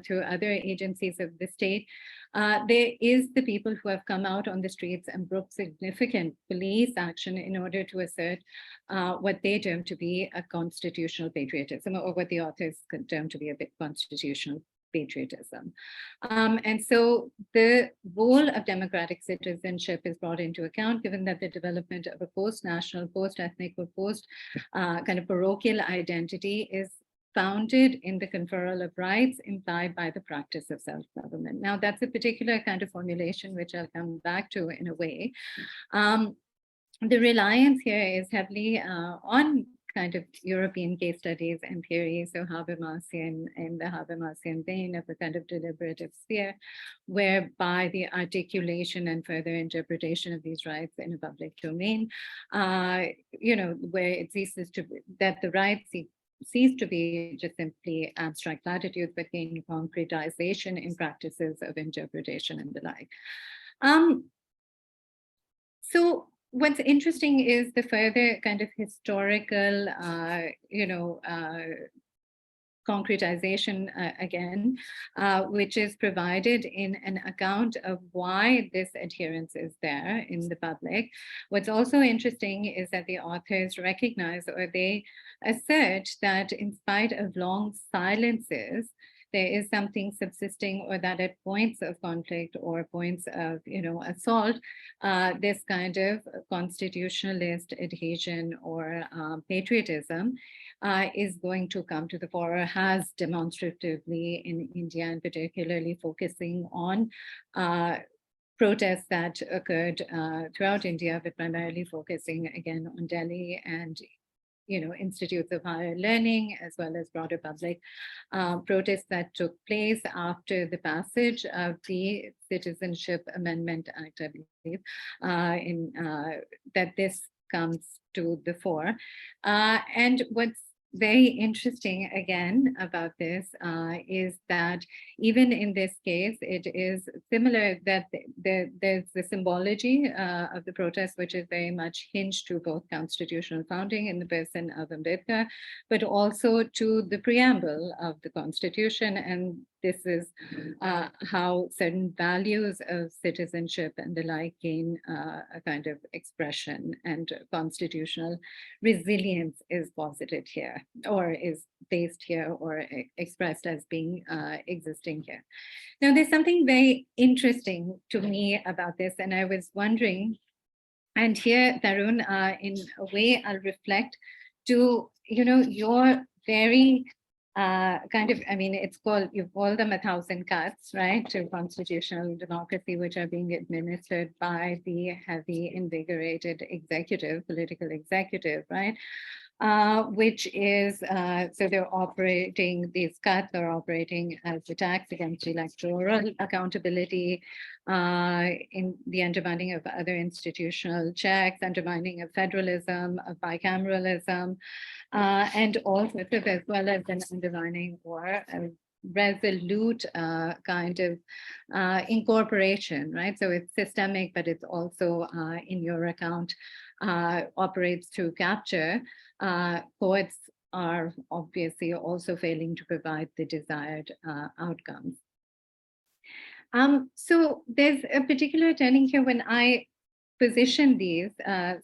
through other agencies of the state, there is the people who have come out on the streets and brought significant police action in order to assert what they term to be a constitutional patriotism, or what the authors term to be a bit constitutional patriotism. And so the role of democratic citizenship is brought into account, given that the development of a post-national, post-ethnic, or post kind of parochial identity is founded in the conferral of rights implied by the practice of self-government. Now, that's a particular kind of formulation, which I'll come back to in a way. The reliance here is heavily on kind of European case studies and theories, so Habermasian, in the Habermasian vein of the kind of deliberative sphere, whereby the articulation and further interpretation of these rights in a public domain, where it ceases to be, that the rights cease to be just simply abstract platitudes, but gain concretization in practices of interpretation and the like. So what's interesting is the further kind of historical, concretization again, which is provided in an account of why this adherence is there in the public. What's also interesting is that the authors recognize, or they assert, that in spite of long silences, there is something subsisting, or that at points of conflict or points of assault, this kind of constitutionalist adhesion or patriotism is going to come to the fore, or has demonstratively in India, and particularly focusing on protests that occurred throughout India, but primarily focusing again on Delhi and institutes of higher learning, as well as broader public protests that took place after the passage of the Citizenship Amendment Act, I believe, that this comes to the fore. And what's very interesting again about this is that even in this case, it is similar that there's the symbology of the protest, which is very much hinged to both constitutional founding in the person of Ambedkar, but also to the preamble of the Constitution. And this is how certain values of citizenship and the like gain a kind of expression, and constitutional resilience is posited here, or is based here, or expressed as being existing here. Now, there's something very interesting to me about this, and I was wondering, and here, Tarun, in a way, I'll reflect to, your very kind of, I mean, you've called them 1,000 cuts, right, to constitutional democracy, which are being administered by the heavy, invigorated executive, political executive, right? Which is, so they're operating, these cuts are operating as attacks against electoral accountability, in the undermining of other institutional checks, undermining of federalism, of bicameralism, and all sorts of, as well as an undermining or a resolute kind of incorporation, right? So it's systemic, but it's also in your account, operates through capture. Courts are obviously also failing to provide the desired outcomes. So there's a particular turning here when I position these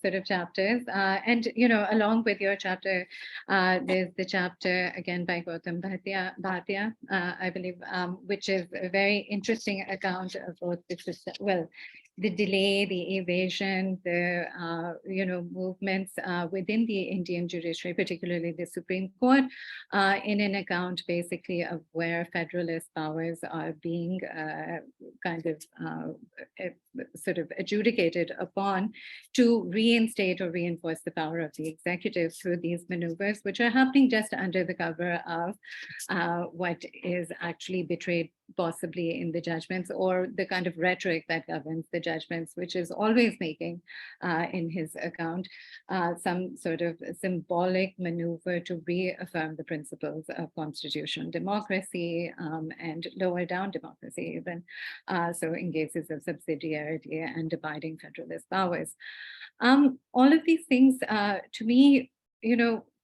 sort of chapters, and along with your chapter, there's the chapter again by Gautam Bhatia, I believe, which is a very interesting account of both the system, well, the delay, the evasion, the movements within the Indian judiciary, particularly the Supreme Court, in an account basically of where federalist powers are being kind of sort of adjudicated upon to reinstate or reinforce the power of the executive through these maneuvers, which are happening just under the cover of what is actually betrayed possibly in the judgments, or the kind of rhetoric that governs the judgments, which is always making in his account some sort of symbolic maneuver to reaffirm the principles of constitutional democracy and lower down democracy even, so in cases of subsidiarity and abiding federalist powers. All of these things to me,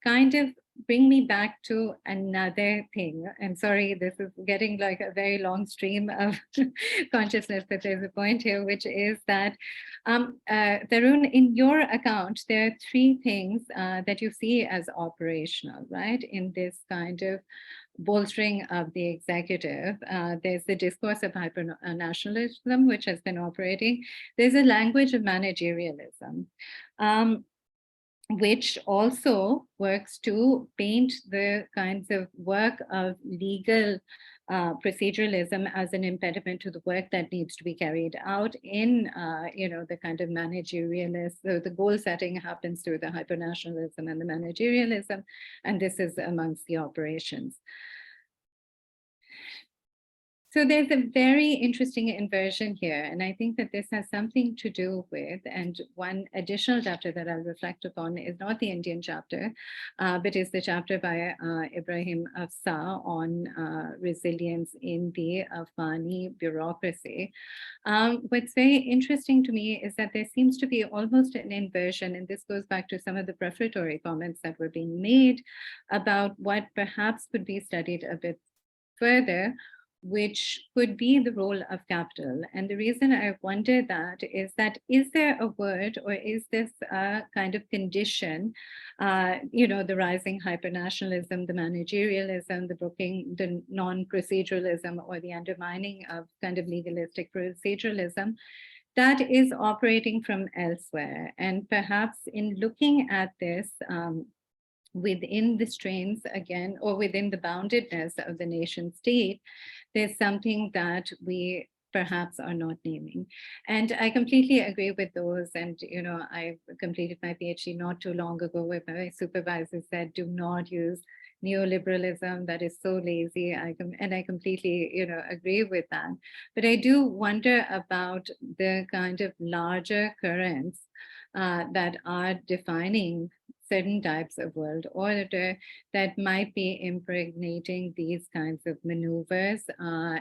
kind of bring me back to another thing. And sorry, this is getting like a very long stream of consciousness, but there's a point here, which is that, Tarun, in your account, there are three things that you see as operational, right, in this kind of bolstering of the executive. There's the discourse of hyper-nationalism, which has been operating. There's a language of managerialism, which also works to paint the kinds of work of legal proceduralism as an impediment to the work that needs to be carried out in, the kind of managerialist. So the goal setting happens through the hypernationalism and the managerialism, and this is amongst the operations. So there's a very interesting inversion here, and I think that this has something to do with, and one additional chapter that I'll reflect upon is not the Indian chapter, but is the chapter by Ibrahim Afsar on resilience in the Afghani bureaucracy. What's very interesting to me is that there seems to be almost an inversion, and this goes back to some of the prefatory comments that were being made about what perhaps could be studied a bit further, which could be the role of capital. And the reason I wonder that, is there a word, or is this a kind of condition, the rising hypernationalism, the managerialism, the non-proceduralism, or the undermining of kind of legalistic proceduralism, that is operating from elsewhere. And perhaps in looking at this, within the strains again, or within the boundedness of the nation state, there's something that we perhaps are not naming. And I completely agree with those. And, I completed my PhD not too long ago where my supervisor said, do not use neoliberalism, that is so lazy. And I completely, agree with that. But I do wonder about the kind of larger currents that are defining certain types of world order that might be impregnating these kinds of maneuvers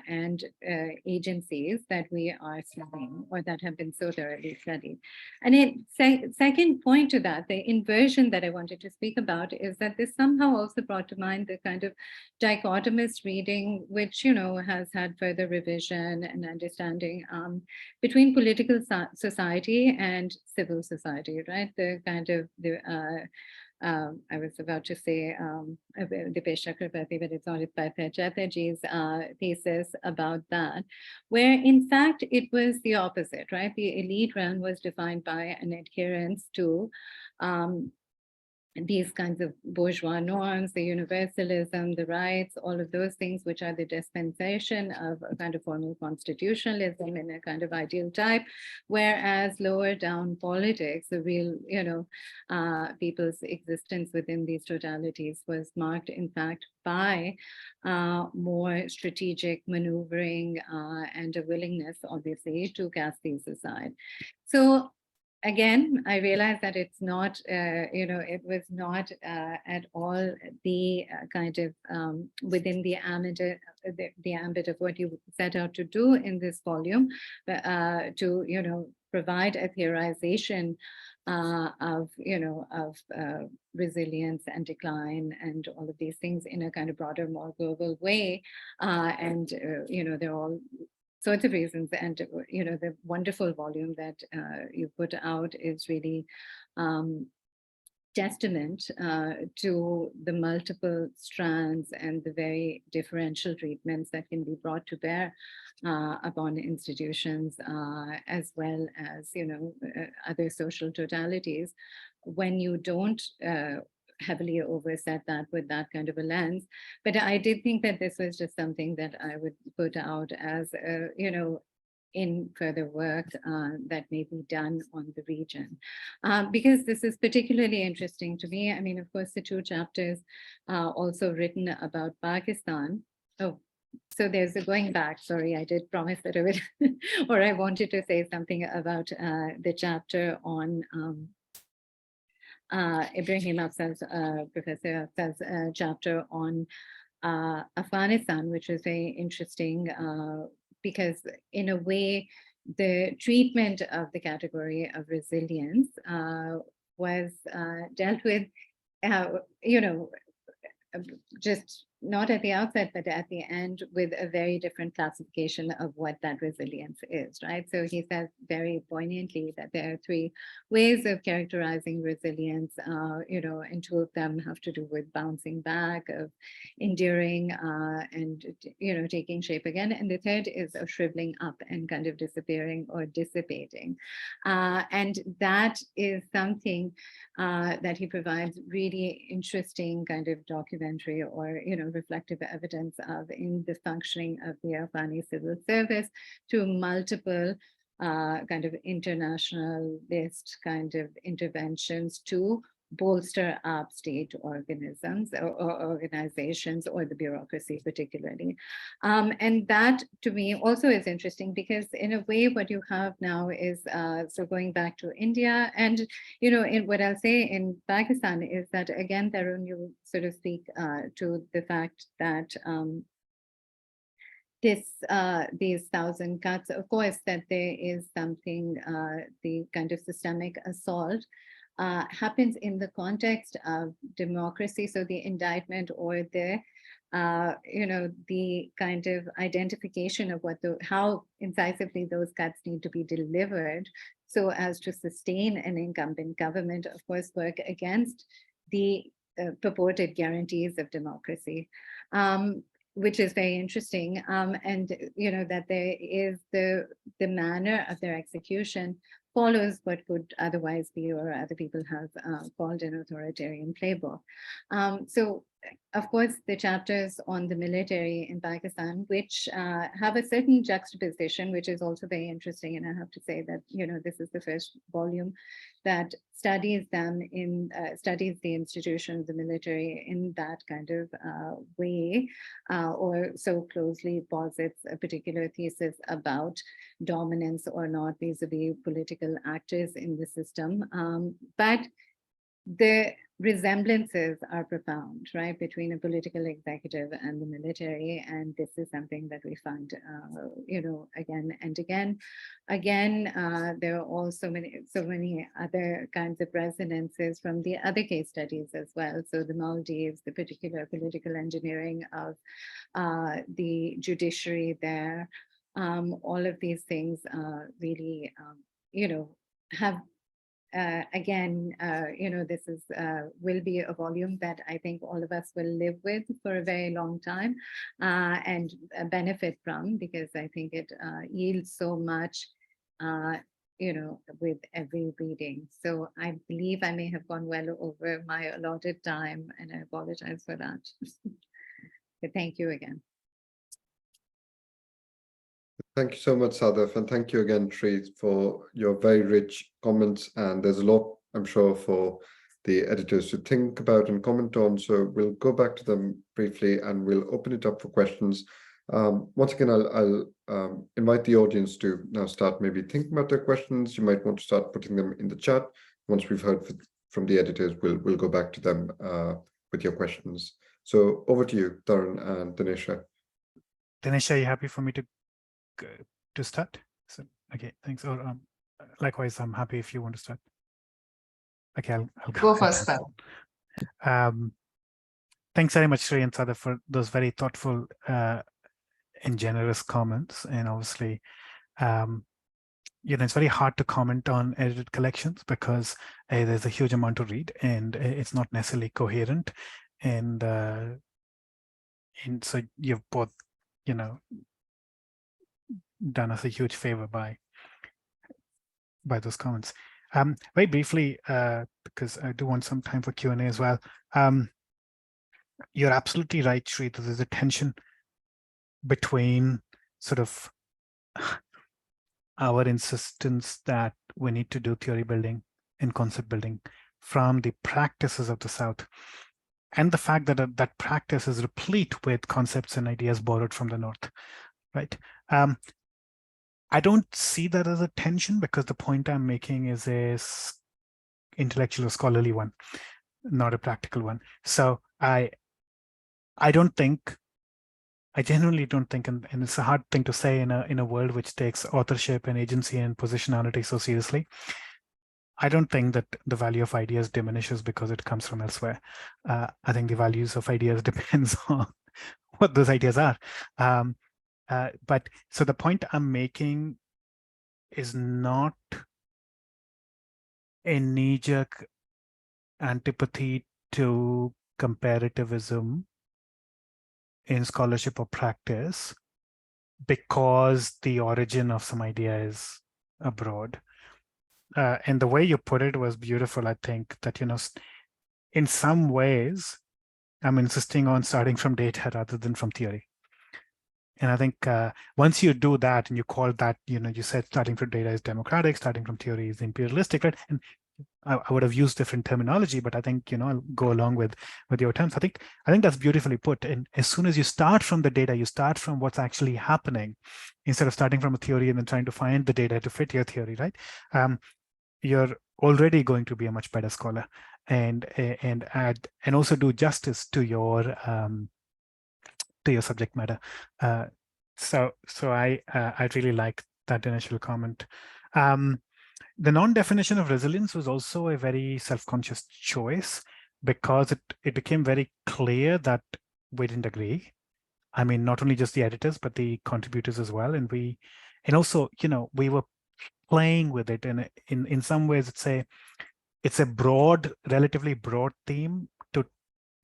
and agencies that we are studying or that have been so thoroughly studied. And second point to that, the inversion that I wanted to speak about is that this somehow also brought to mind the kind of dichotomous reading, which, has had further revision and understanding between political society and civil society, right? The kind of I was about to say Dipesh Chakrabarty, but it's not, it's by Chatterjee's thesis about that, where in fact it was the opposite, right? The elite realm was defined by an adherence to these kinds of bourgeois norms, the universalism, the rights, all of those things, which are the dispensation of a kind of formal constitutionalism in a kind of ideal type, whereas lower down politics, the real, people's existence within these totalities was marked, in fact, by more strategic maneuvering and a willingness, obviously, to cast these aside. So again, I realize that it's not, it was not at all the kind of within the ambit of what you set out to do in this volume, to, provide a theorization of resilience and decline and all of these things in a kind of broader, more global way. They're all sorts of reasons, and the wonderful volume that you put out is really testament to the multiple strands and the very differential treatments that can be brought to bear upon institutions, as well as other social totalities, when you don't heavily overset that with that kind of a lens. But I did think that this was just something that I would put out as, in further work that may be done on the region. Because this is particularly interesting to me. I mean, of course, the 2 chapters also written about Pakistan. Oh, so there's a going back. Sorry, I did promise that I would, or I wanted to say something about the chapter on Ibrahim Afzal's, Professor Afzal's chapter on Afghanistan, which was very interesting because in a way, the treatment of the category of resilience was dealt with, just not at the outset, but at the end with a very different classification of what that resilience is, right? So he says very poignantly that there are 3 ways of characterizing resilience, and 2 of them have to do with bouncing back, of enduring and, taking shape again. And the third is of shriveling up and kind of disappearing or dissipating. And that is something that he provides really interesting kind of documentary or, reflective evidence of in the functioning of the Afghani civil service through multiple kind of internationalist kind of interventions to bolster up state organisms or organizations or the bureaucracy particularly. And that to me also is interesting because in a way what you have now is, so going back to India and, in what I'll say in Pakistan is that again, Tarun, you sort of speak to the fact that these 1,000 cuts, of course, that there is something, the kind of systemic assault happens in the context of democracy. So the indictment or the, the kind of identification of how incisively those cuts need to be delivered so as to sustain an incumbent government, of course, work against the purported guarantees of democracy. Which is very interesting, and that there is the manner of their execution follows what could otherwise be, or other people have called an authoritarian playbook. So of course, the chapters on the military in Pakistan, which have a certain juxtaposition, which is also very interesting. And I have to say that, this is the first volume that studies them studies the institution of the military in that kind of way, or so closely posits a particular thesis about dominance or not vis-a-vis political actors in the system. But the resemblances are profound, right, between a political executive and the military. And this is something that we find, again and again. There are also so many other kinds of resonances from the other case studies as well. So the Maldives, the particular political engineering of the judiciary there, all of these things really, have this is will be a volume that I think all of us will live with for a very long time and benefit from, because I think it yields so much, with every reading. So I believe I may have gone well over my allotted time, and I apologize for that. But thank you again. Thank you so much, Sadaf, and thank you again, Shree, for your very rich comments. And there's a lot, I'm sure, for the editors to think about and comment on. So we'll go back to them briefly and we'll open it up for questions. Once again, I'll invite the audience to now start maybe thinking about their questions. You might want to start putting them in the chat. Once we've heard from the editors, we'll go back to them with your questions. So over to you, Tarun and Dinesha. Dinesha, are you happy for me to start? So, okay, thanks. Or likewise, I'm happy if you want to start. Okay, I'll go first. Thanks very much, Shree and Sadaf, for those very thoughtful and generous comments. And obviously, it's very hard to comment on edited collections because there's a huge amount to read and it's not necessarily coherent. And so you've both, done us a huge favor by those comments. Very briefly, because I do want some time for Q&A as well. You're absolutely right, Shree, that there's a tension between sort of our insistence that we need to do theory building and concept building from the practices of the South, and the fact that that practice is replete with concepts and ideas borrowed from the North, right? I don't see that as a tension, because the point I'm making is a intellectual or scholarly one, not a practical one. So I genuinely don't think, and it's a hard thing to say in a world which takes authorship and agency and positionality so seriously. I don't think that the value of ideas diminishes because it comes from elsewhere. I think the values of ideas depends on what those ideas are. But so the point I'm making is not a knee-jerk antipathy to comparativism in scholarship or practice because the origin of some idea is abroad. And the way you put it was beautiful, I think, that, in some ways, I'm insisting on starting from data rather than from theory. And I think once you do that and you call that, you said starting from data is democratic, starting from theory is imperialistic, right? And I would have used different terminology, but I think, I'll go along with your terms. I think that's beautifully put. And as soon as you start from the data, you start from what's actually happening instead of starting from a theory and then trying to find the data to fit your theory, right? You're already going to be a much better scholar and also do justice to your subject matter. So I really like that initial comment. The non-definition of resilience was also a very self-conscious choice because it became very clear that we didn't agree. I mean, not only just the editors, but the contributors as well. And also, we were playing with it. And in some ways, it's a broad, relatively broad theme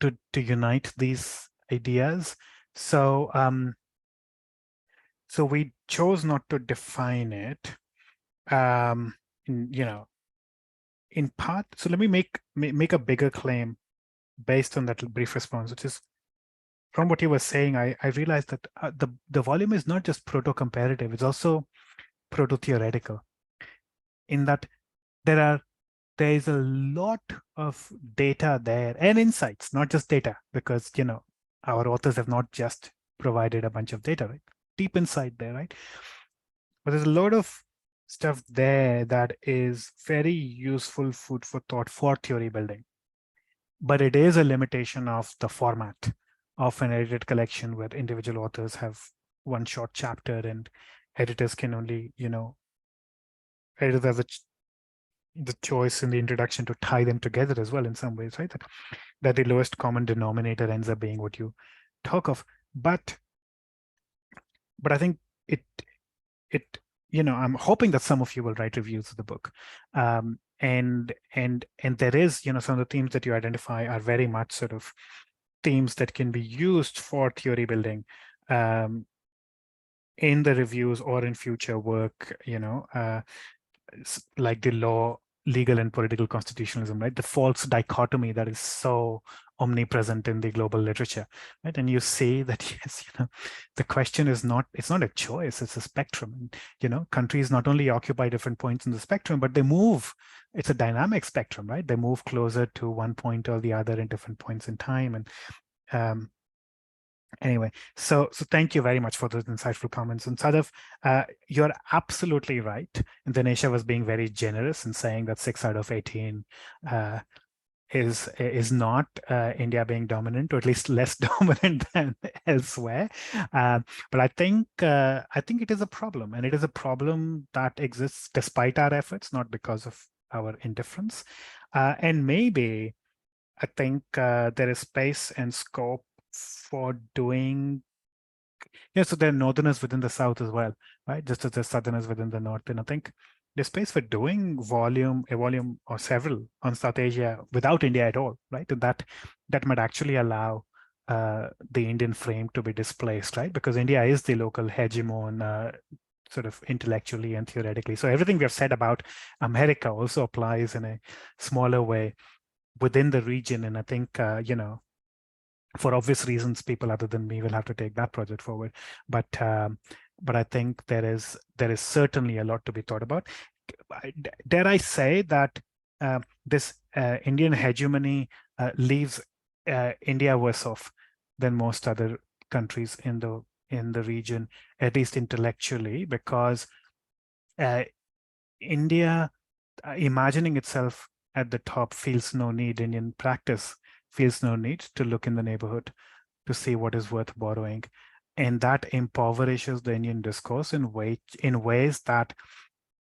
to unite these ideas. So we chose not to define it, in part. So let me make a bigger claim based on that brief response, which is from what you were saying, I realized that the volume is not just proto-comparative, it's also proto-theoretical, in that there is a lot of data there and insights, not just data, because our authors have not just provided a bunch of data, right? Deep insight there, right? But there's a lot of stuff there that is very useful food for thought for theory building. But it is a limitation of the format of an edited collection where individual authors have one short chapter and editors can only, editors have the choice in the introduction to tie them together as well in some ways, right? That the lowest common denominator ends up being what you talk of. But I think it I'm hoping that some of you will write reviews of the book. And there is, some of the themes that you identify are very much sort of themes that can be used for theory building in the reviews or in future work, like the legal and political constitutionalism, right? The false dichotomy that is so omnipresent in the global literature, right? And you say that, yes, the question is it's not a choice, it's a spectrum. Countries not only occupy different points in the spectrum, but they move. It's a dynamic spectrum, right? They move closer to one point or the other in different points in time. And anyway, so thank you very much for those insightful comments. And Sadaf, you're absolutely right. And Dinesha was being very generous in saying that 6 out of 18 is not India being dominant, or at least less dominant than elsewhere. But I think it is a problem, and it is a problem that exists despite our efforts, not because of our indifference. And maybe I think there is space and scope for doing, so there are northerners within the south as well, right? Just as there's southerners within the north. And I think there's space for doing a volume or several on South Asia without India at all, right? And that might actually allow the Indian frame to be displaced, right? Because India is the local hegemon, sort of intellectually and theoretically. So everything we have said about America also applies in a smaller way within the region. And I think, for obvious reasons, people other than me will have to take that project forward. But I think there is certainly a lot to be thought about. Dare I say that this Indian hegemony leaves India worse off than most other countries in the region, at least intellectually, because India imagining itself at the top feels no need. Indian practice feels no need to look in the neighborhood to see what is worth borrowing. And that impoverishes the Indian discourse in ways that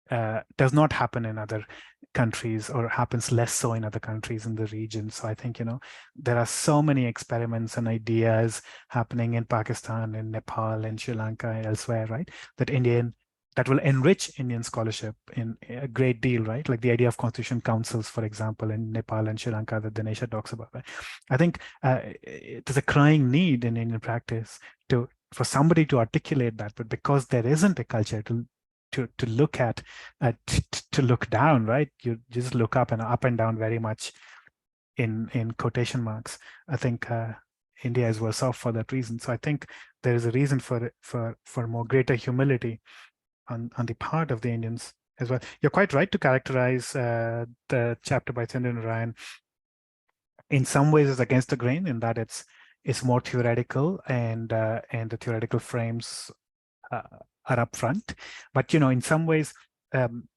does not happen in other countries, or happens less so in other countries in the region. So I think, there are so many experiments and ideas happening in Pakistan, in Nepal, in Sri Lanka, and elsewhere, right? That will enrich Indian scholarship in a great deal, right? Like the idea of constitution councils, for example, in Nepal and Sri Lanka that Dinesha talks about, right? I think there's a crying need in Indian practice for somebody to articulate that, but because there isn't a culture to look at, to look down, right? You just look up and down very much in quotation marks. I think India is worse off for that reason. So I think there is a reason for more greater humility on the part of the Indians as well. You're quite right to characterize the chapter by Tindon and Ryan in some ways as against the grain, in that it's more theoretical, and the theoretical frames are up front. But in some ways,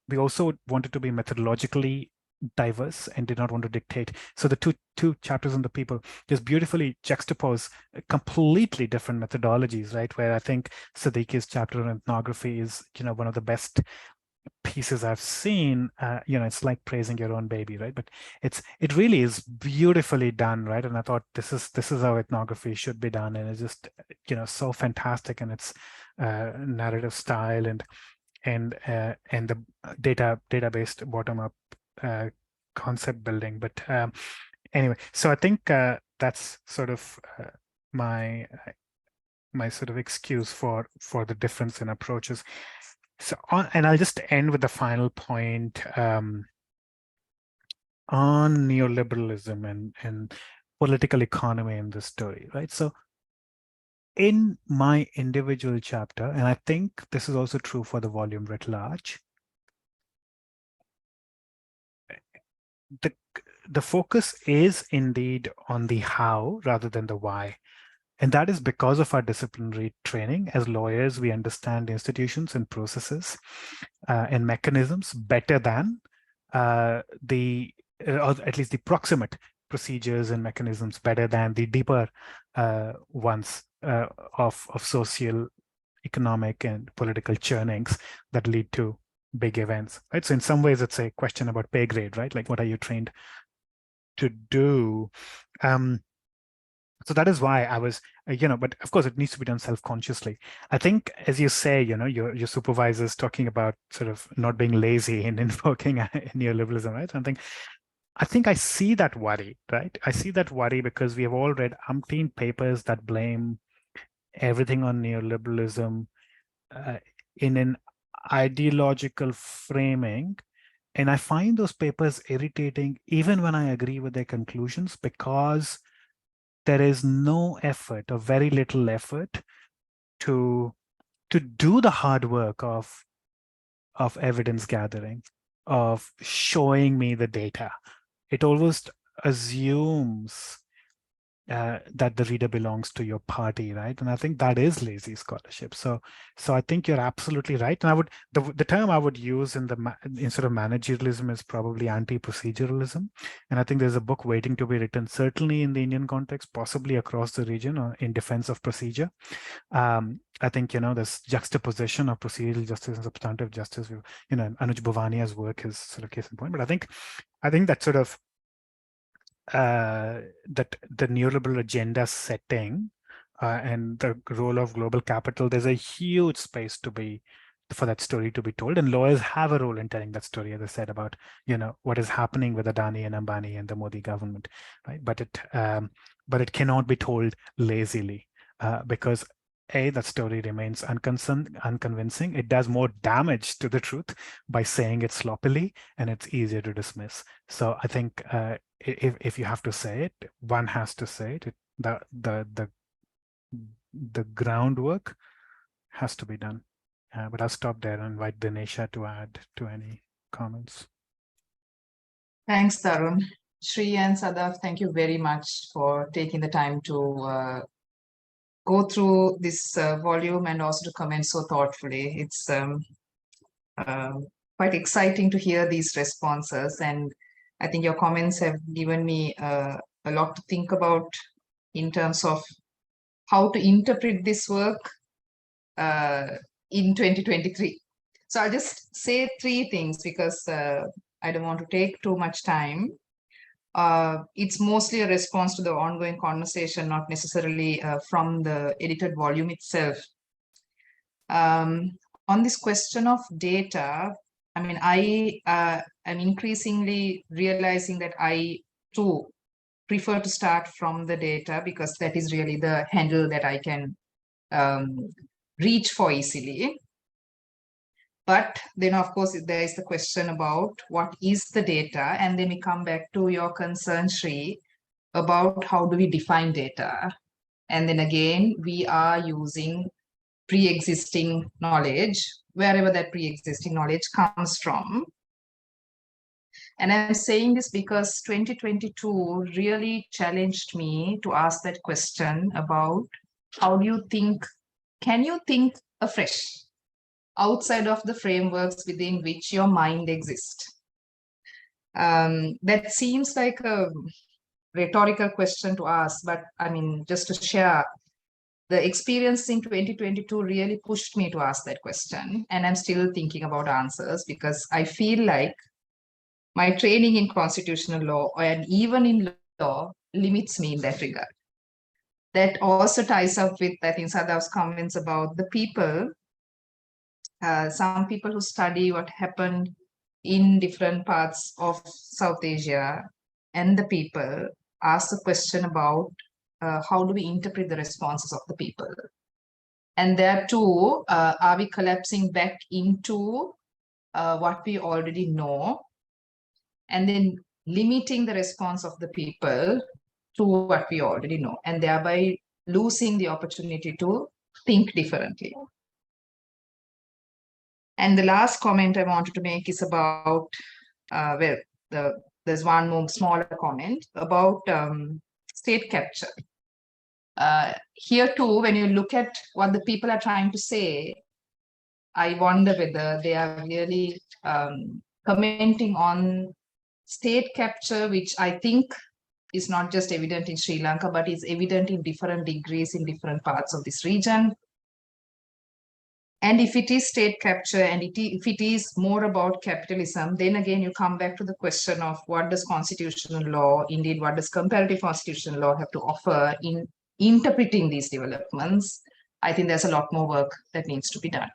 we also wanted to be methodologically diverse and did not want to dictate. So the two chapters on the people just beautifully juxtapose completely different methodologies, right? Where I think Sadiqi's chapter on ethnography is, one of the best pieces I've seen. It's like praising your own baby, right? But it really is beautifully done, right? And I thought this is how ethnography should be done, and it's just so fantastic in its narrative style and the data-based bottom-up concept building. But anyway, so I think that's sort of my sort of excuse for the difference in approaches. So, and I'll just end with the final point on neoliberalism and political economy in this story, right? So in my individual chapter, and I think this is also true for the volume writ large, the focus is indeed on the how rather than the why. And that is because of our disciplinary training. As lawyers, we understand institutions and processes and mechanisms better than or at least the proximate procedures and mechanisms better than the deeper ones of social, economic, and political churnings that lead to big events, right? So in some ways, it's a question about pay grade, right? Like, what are you trained to do? So that is why I was, but of course it needs to be done self-consciously. I think, as you say, your supervisor's talking about sort of not being lazy in invoking neoliberalism, right? I think I see that worry, right? I see that worry because we have all read umpteen papers that blame everything on neoliberalism in an ideological framing. And I find those papers irritating, even when I agree with their conclusions, because there is no effort or very little effort to do the hard work of evidence gathering, of showing me the data. It almost assumes that the reader belongs to your party, right? And I think that is lazy scholarship. So I think you're absolutely right. And I would the term I would use instead of managerialism is probably anti-proceduralism. And I think there's a book waiting to be written, certainly in the Indian context, possibly across the region, or in defense of procedure. I think this juxtaposition of procedural justice and substantive justice. Anuj Bhavania's work is sort of case in point. But I think that sort of that the neoliberal agenda setting and the role of global capital, there's a huge space for that story to be told, and lawyers have a role in telling that story, as I said, about what is happening with Adani and Ambani and the Modi government, right? But it cannot be told lazily because that story remains unconvincing. It does more damage to the truth by saying it sloppily, and it's easier to dismiss. So I think if you have to say it, one has to say it. The groundwork has to be done. But I'll stop there and invite Dinesha to add to any comments. Thanks, Tarun. Shree and Sadaf, thank you very much for taking the time to go through this volume and also to comment so thoughtfully. It's quite exciting to hear these responses, and I think your comments have given me a lot to think about in terms of how to interpret this work in 2023. So I'll just say three things because I don't want to take too much time. It's mostly a response to the ongoing conversation, not necessarily from the edited volume itself. On this question of data, I mean, I am increasingly realizing that I too prefer to start from the data because that is really the handle that I can reach for easily. But then, of course, there is the question about what is the data, and then we come back to your concern, Shree, about how do we define data. And then again, we are using pre-existing knowledge, wherever that pre-existing knowledge comes from. And I'm saying this because 2022 really challenged me to ask that question about how do you think, can you think afresh outside of the frameworks within which your mind exists? That seems like a rhetorical question to ask, but I mean, just to share, the experience in 2022 really pushed me to ask that question. And I'm still thinking about answers because I feel like my training in constitutional law and even in law limits me in that regard. That also ties up with, I think, Sadaf's comments about the people. Some people who study what happened in different parts of South Asia and the people ask the question about how do we interpret the responses of the people? And there too, are we collapsing back into what we already know and then limiting the response of the people to what we already know, and thereby losing the opportunity to think differently. And the last comment I wanted to make is about, there's one more smaller comment about state capture. Here too, when you look at what the people are trying to say, I wonder whether they are really commenting on state capture, which I think is not just evident in Sri Lanka, but is evident in different degrees in different parts of this region. And if it is state capture, and if it is more about capitalism, then again, you come back to the question of what does constitutional law, indeed, what does comparative constitutional law have to offer in interpreting these developments? I think there's a lot more work that needs to be done.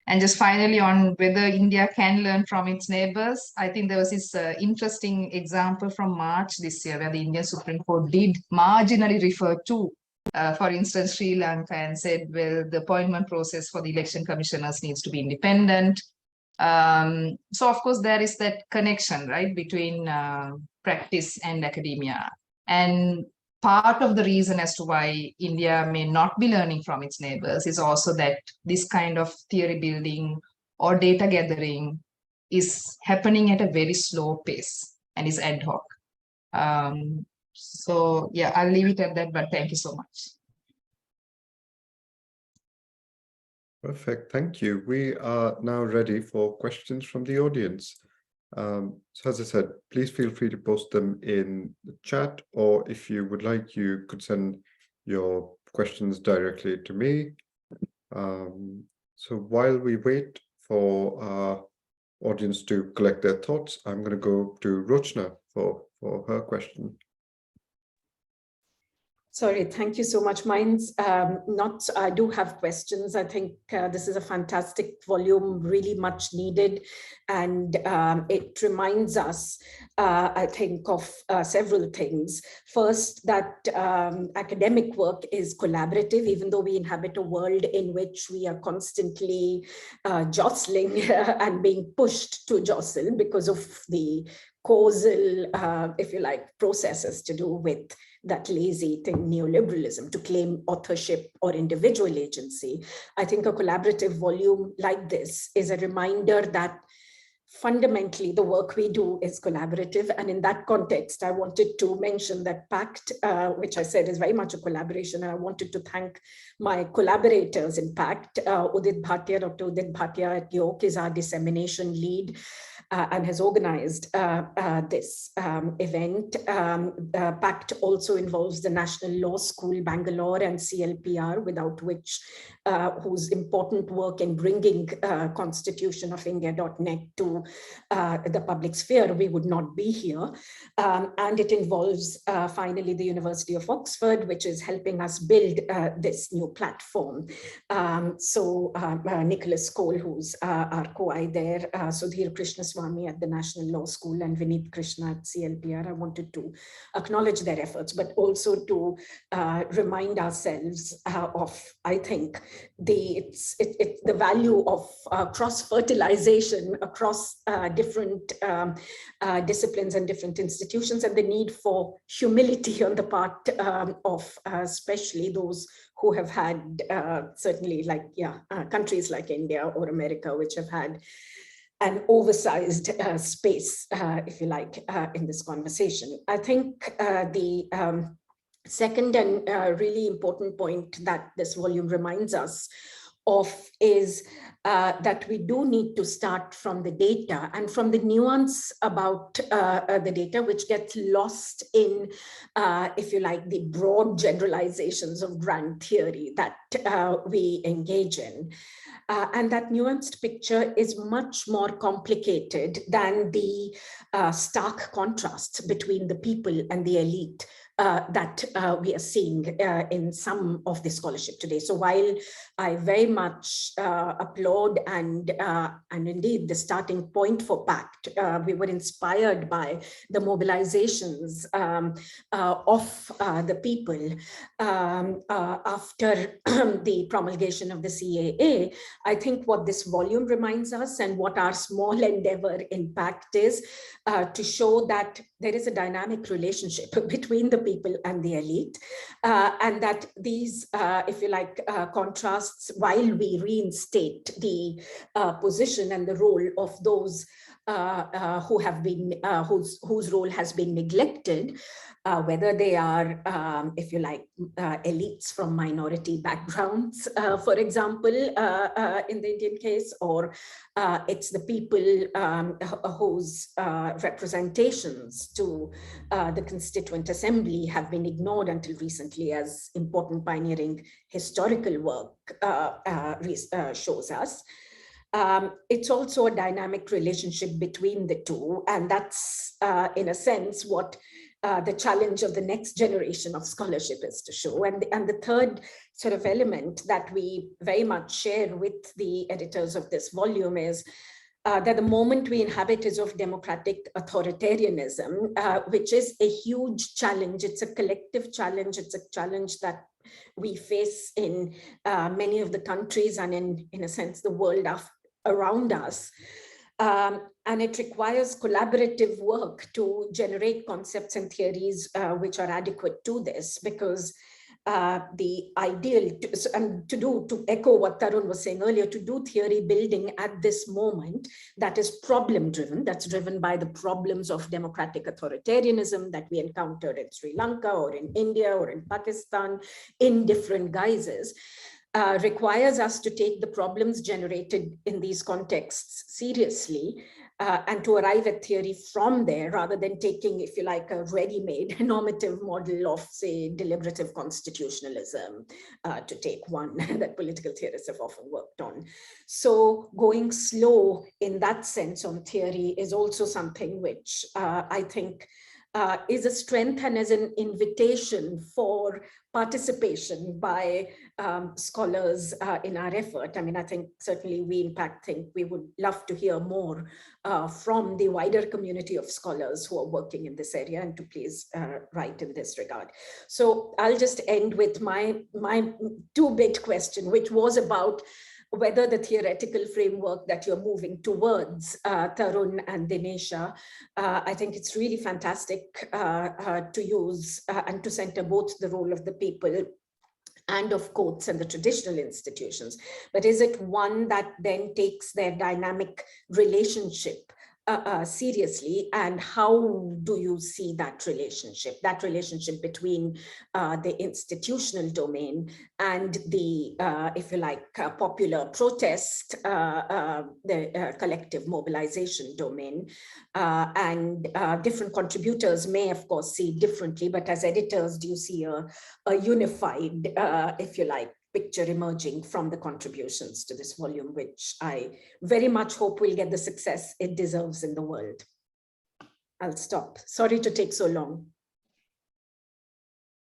And just finally, on whether India can learn from its neighbors, I think there was this interesting example from March this year where the Indian Supreme Court did marginally refer to, for instance, Sri Lanka, and said, well, the appointment process for the election commissioners needs to be independent. So, of course, there is that connection, right, between practice and academia. And part of the reason as to why India may not be learning from its neighbors is also that this kind of theory building or data gathering is happening at a very slow pace and is ad hoc. So yeah, I'll leave it at that, but thank you so much. Perfect, thank you. We are now ready for questions from the audience. So as I said, please feel free to post them in the chat, or if you would like, you could send your questions directly to me. So while we wait for our audience to collect their thoughts, I'm going to go to Rochna for her question. Sorry, thank you so much. Mine's not, I do have questions. I think this is a fantastic volume, really much needed. And it reminds us, I think, of several things. First, that academic work is collaborative, even though we inhabit a world in which we are constantly jostling and being pushed to jostle because of the causal, if you like, processes to do with that lazy thing, neoliberalism, to claim authorship or individual agency. I think a collaborative volume like this is a reminder that fundamentally the work we do is collaborative. And in that context, I wanted to mention that PACT, which I said is very much a collaboration, and I wanted to thank my collaborators in PACT. Udit Bhatia, Dr. Udit Bhatia at York is our dissemination lead and has organized this event. PACT also involves the National Law School, Bangalore, and CLPR, without which, whose important work in bringing constitutionofindia.net to the public sphere, we would not be here. And it involves finally the University of Oxford, which is helping us build this new platform. So Nicholas Cole, who's our co-I there, Sudhir Krishnaswamy at the National Law School, and Vineet Krishna at CLPR. I wanted to acknowledge their efforts, but also to remind ourselves of, I think, the value of cross-fertilization across different disciplines and different institutions, and the need for humility on the part of especially those who have had certainly, like, countries like India or America, which have had an oversized space, if you like, in this conversation. I think the second and really important point that this volume reminds us of is that we do need to start from the data and from the nuance about the data, which gets lost in, if you like, the broad generalizations of grand theory that we engage in. And that nuanced picture is much more complicated than the stark contrasts between the people and the elite that we are seeing in some of the scholarship today. So while I very much applaud applaud and indeed the starting point for PACT. We were inspired by the mobilizations of the people after the promulgation of the CAA. I think what this volume reminds us and what our small endeavor in PACT is to show that there is a dynamic relationship between the people and the elite, and that these, if you like, contrasts, while we reinstate the position and the role of those who have been, whose role has been neglected, whether they are, if you like, elites from minority backgrounds, for example, in the Indian case, or it's the people whose representations to the Constituent Assembly have been ignored until recently, as important pioneering historical work shows us. It's also a dynamic relationship between the two, and that's in a sense what the challenge of the next generation of scholarship is to show. And the third sort of element that we very much share with the editors of this volume is that the moment we inhabit is of democratic authoritarianism, which is a huge challenge. It's a collective challenge. It's a challenge that we face in many of the countries and in a sense, the world around us. And it requires collaborative work to generate concepts and theories which are adequate to this, because the ideal, to echo what Tarun was saying earlier, to do theory building at this moment that is problem driven, that's driven by the problems of democratic authoritarianism that we encounter in Sri Lanka or in India or in Pakistan in different guises, requires us to take the problems generated in these contexts seriously and to arrive at theory from there, rather than taking, if you like, a ready-made normative model of, say, deliberative constitutionalism, to take one that political theorists have often worked on. So going slow in that sense on theory is also something which I think is a strength and is an invitation for participation by scholars in our effort. I mean, I think certainly we in PACT think we would love to hear more from the wider community of scholars who are working in this area, and to please write in this regard. So I'll just end with my two-bit question, which was about whether the theoretical framework that you're moving towards, Tarun and Dinesha, I think it's really fantastic to use and to center both the role of the people and of courts and the traditional institutions. But is it one that then takes their dynamic relationship seriously, and how do you see that relationship between the institutional domain and the, if you like, popular protest, the collective mobilization domain? And different contributors may, of course, see differently, but as editors, do you see a unified, if you like, picture emerging from the contributions to this volume, which I very much hope will get the success it deserves in the world? I'll stop. Sorry to take so long.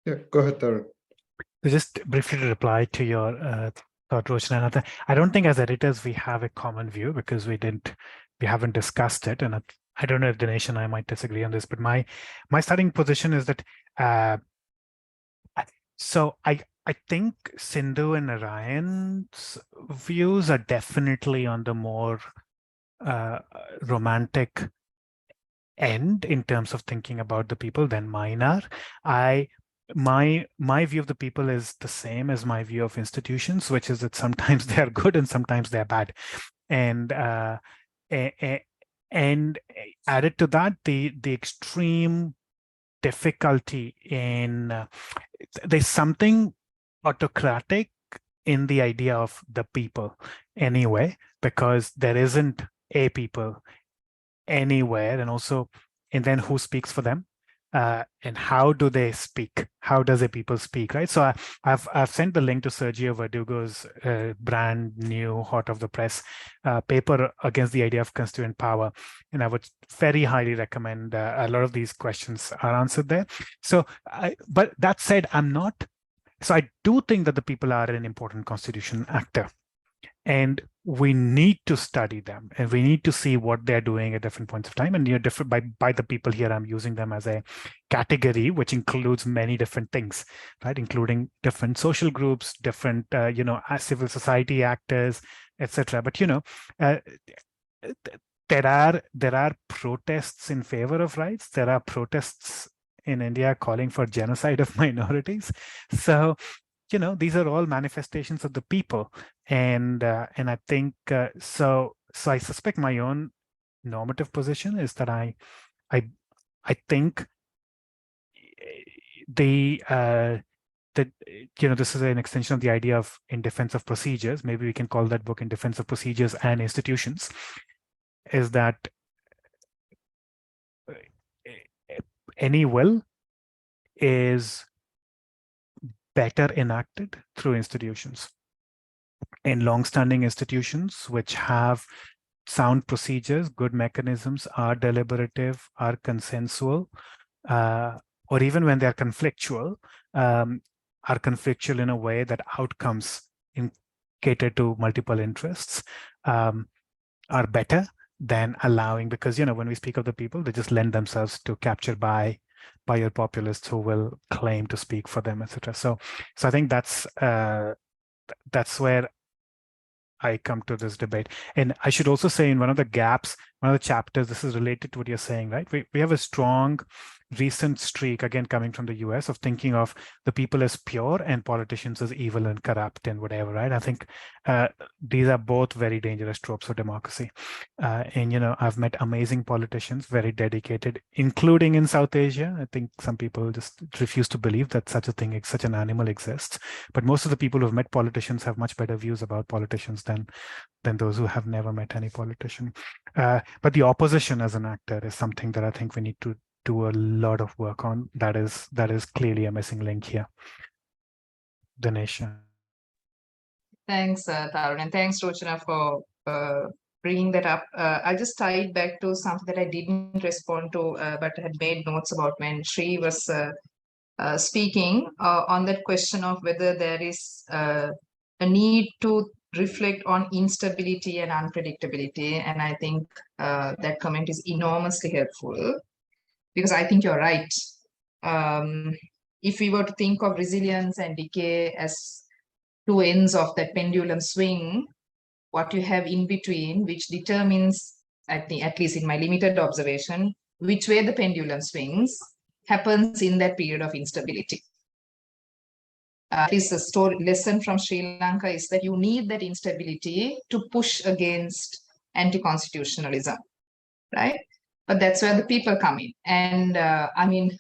Yeah, go ahead, Tarun. Just briefly to reply to your thought, Roshna, I don't think as editors we have a common view, because we haven't discussed it, and I don't know if Dinesh and I might disagree on this, but my starting position is that so I think Sindhu and Narayan's views are definitely on the more romantic end in terms of thinking about the people than mine are. My view of the people is the same as my view of institutions, which is that sometimes they are good and sometimes they're bad. And added to that, the extreme difficulty in there's something autocratic in the idea of the people anyway, because there isn't a people anywhere, and then who speaks for them, and how do they speak? How does a people speak, right? So I've sent the link to Sergio Verdugo's brand new, hot off the press paper against the idea of constituent power, and I would very highly recommend. A lot of these questions are answered there. So, but that said, So I do think that the people are an important constitution actor. And we need to study them, and we need to see what they're doing at different points of time. And different by the people here, I'm using them as a category, which includes many different things, right? Including different social groups, different civil society actors, etc. But there are protests in favor of rights. There are protests in India calling for genocide of minorities. So these are all manifestations of the people, and I think so I suspect my own normative position is that I think that this is an extension of the idea of In Defense of Procedures. Maybe we can call that book In Defense of Procedures and Institutions. Is that any will is better enacted through institutions. In long-standing institutions which have sound procedures, good mechanisms, are deliberative, are consensual, or even when they're conflictual, are conflictual in a way that outcomes cater to multiple interests, are better than allowing, because when we speak of the people, they just lend themselves to capture by your populists who will claim to speak for them, etc. So I think that's where I come to this debate. And I should also say, in one of the gaps, one of the chapters, this is related to what you're saying, right? We have a strong recent streak, again, coming from the US, of thinking of the people as pure and politicians as evil and corrupt and whatever, right? I think these are both very dangerous tropes for democracy. And, I've met amazing politicians, very dedicated, including in South Asia. I think some people just refuse to believe that such an animal exists. But most of the people who've met politicians have much better views about politicians than those who have never met any politician. But the opposition as an actor is something that I think we need to do a lot of work on. That is clearly a missing link here. Dinesha. Thanks, Tarun, and thanks, Rochana, for bringing that up. I just tied back to something that I didn't respond to, but had made notes about when Shree was speaking on that question of whether there is a need to reflect on instability and unpredictability. And I think that comment is enormously helpful, because I think you're right. If we were to think of resilience and decay as two ends of that pendulum swing, what you have in between, which determines, at least in my limited observation, which way the pendulum swings, happens in that period of instability. At least the lesson from Sri Lanka is that you need that instability to push against anti-constitutionalism, right? But that's where the people come in. And I mean,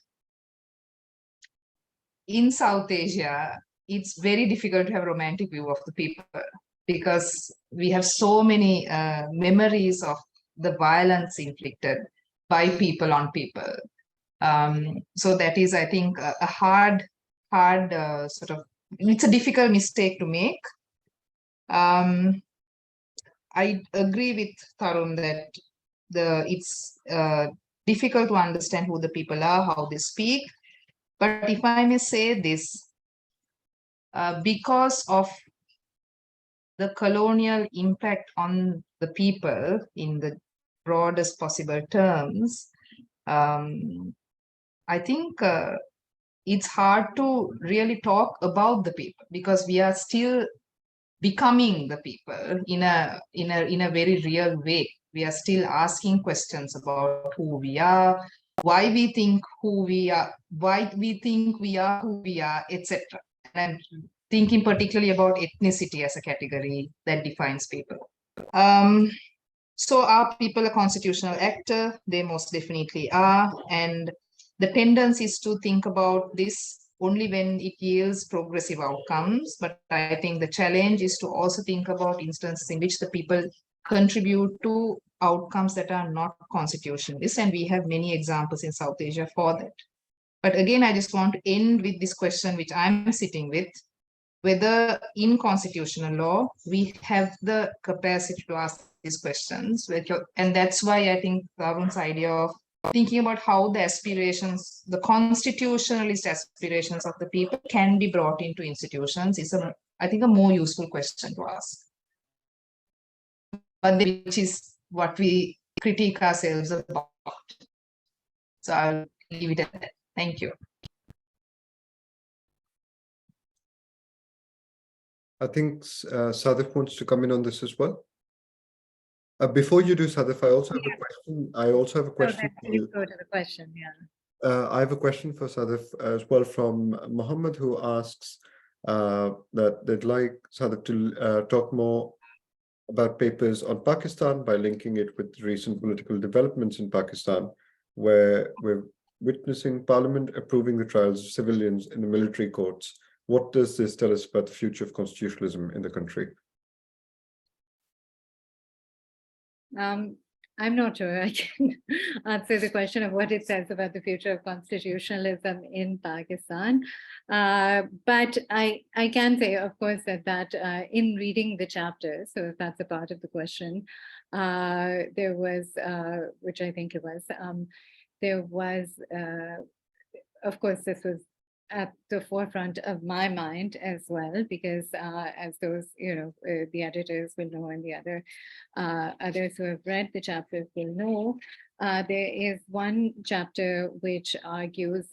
in South Asia, it's very difficult to have a romantic view of the people, because we have so many memories of the violence inflicted by people on people. So that is, I think, a hard sort of, it's a difficult mistake to make. I agree with Tarun that it's difficult to understand who the people are, how they speak. But if I may say this, because of the colonial impact on the people in the broadest possible terms, I think it's hard to really talk about the people, because we are still becoming the people in a very real way. We are still asking questions about who we are, why we think who we are, why we think we are who we are, etc. And I'm thinking particularly about ethnicity as a category that defines people. So are people a constitutional actor? They most definitely are. And the tendency is to think about this only when it yields progressive outcomes. But I think the challenge is to also think about instances in which the people contribute to outcomes that are not constitutionalist. And we have many examples in South Asia for that. But again, I just want to end with this question, which I'm sitting with, whether in constitutional law, we have the capacity to ask these questions. And that's why I think Tarun's idea of thinking about how the aspirations, the constitutionalist aspirations of the people can be brought into institutions is, I think, a more useful question to ask. which is what we critique ourselves about. So I'll leave it at that. Thank you. I think Sadaf wants to come in on this as well. Before you do, Sadaf, I also have a question. I also have a question for Please you. go to the question, yeah. I have a question for Sadaf as well from Mohammed, who asks that they'd like Sadaf to talk more about papers on Pakistan by linking it with recent political developments in Pakistan, where we're witnessing Parliament approving the trials of civilians in the military courts. What does this tell us about the future of constitutionalism in the country? I'm not sure I can answer the question of what it says about the future of constitutionalism in Pakistan. But I can say, of course, that in reading the chapter, so if that's a part of the question, there was, which I think it was, there was, of course, this was at the forefront of my mind as well, because as those, the editors will know and the others who have read the chapters will know, there is one chapter which argues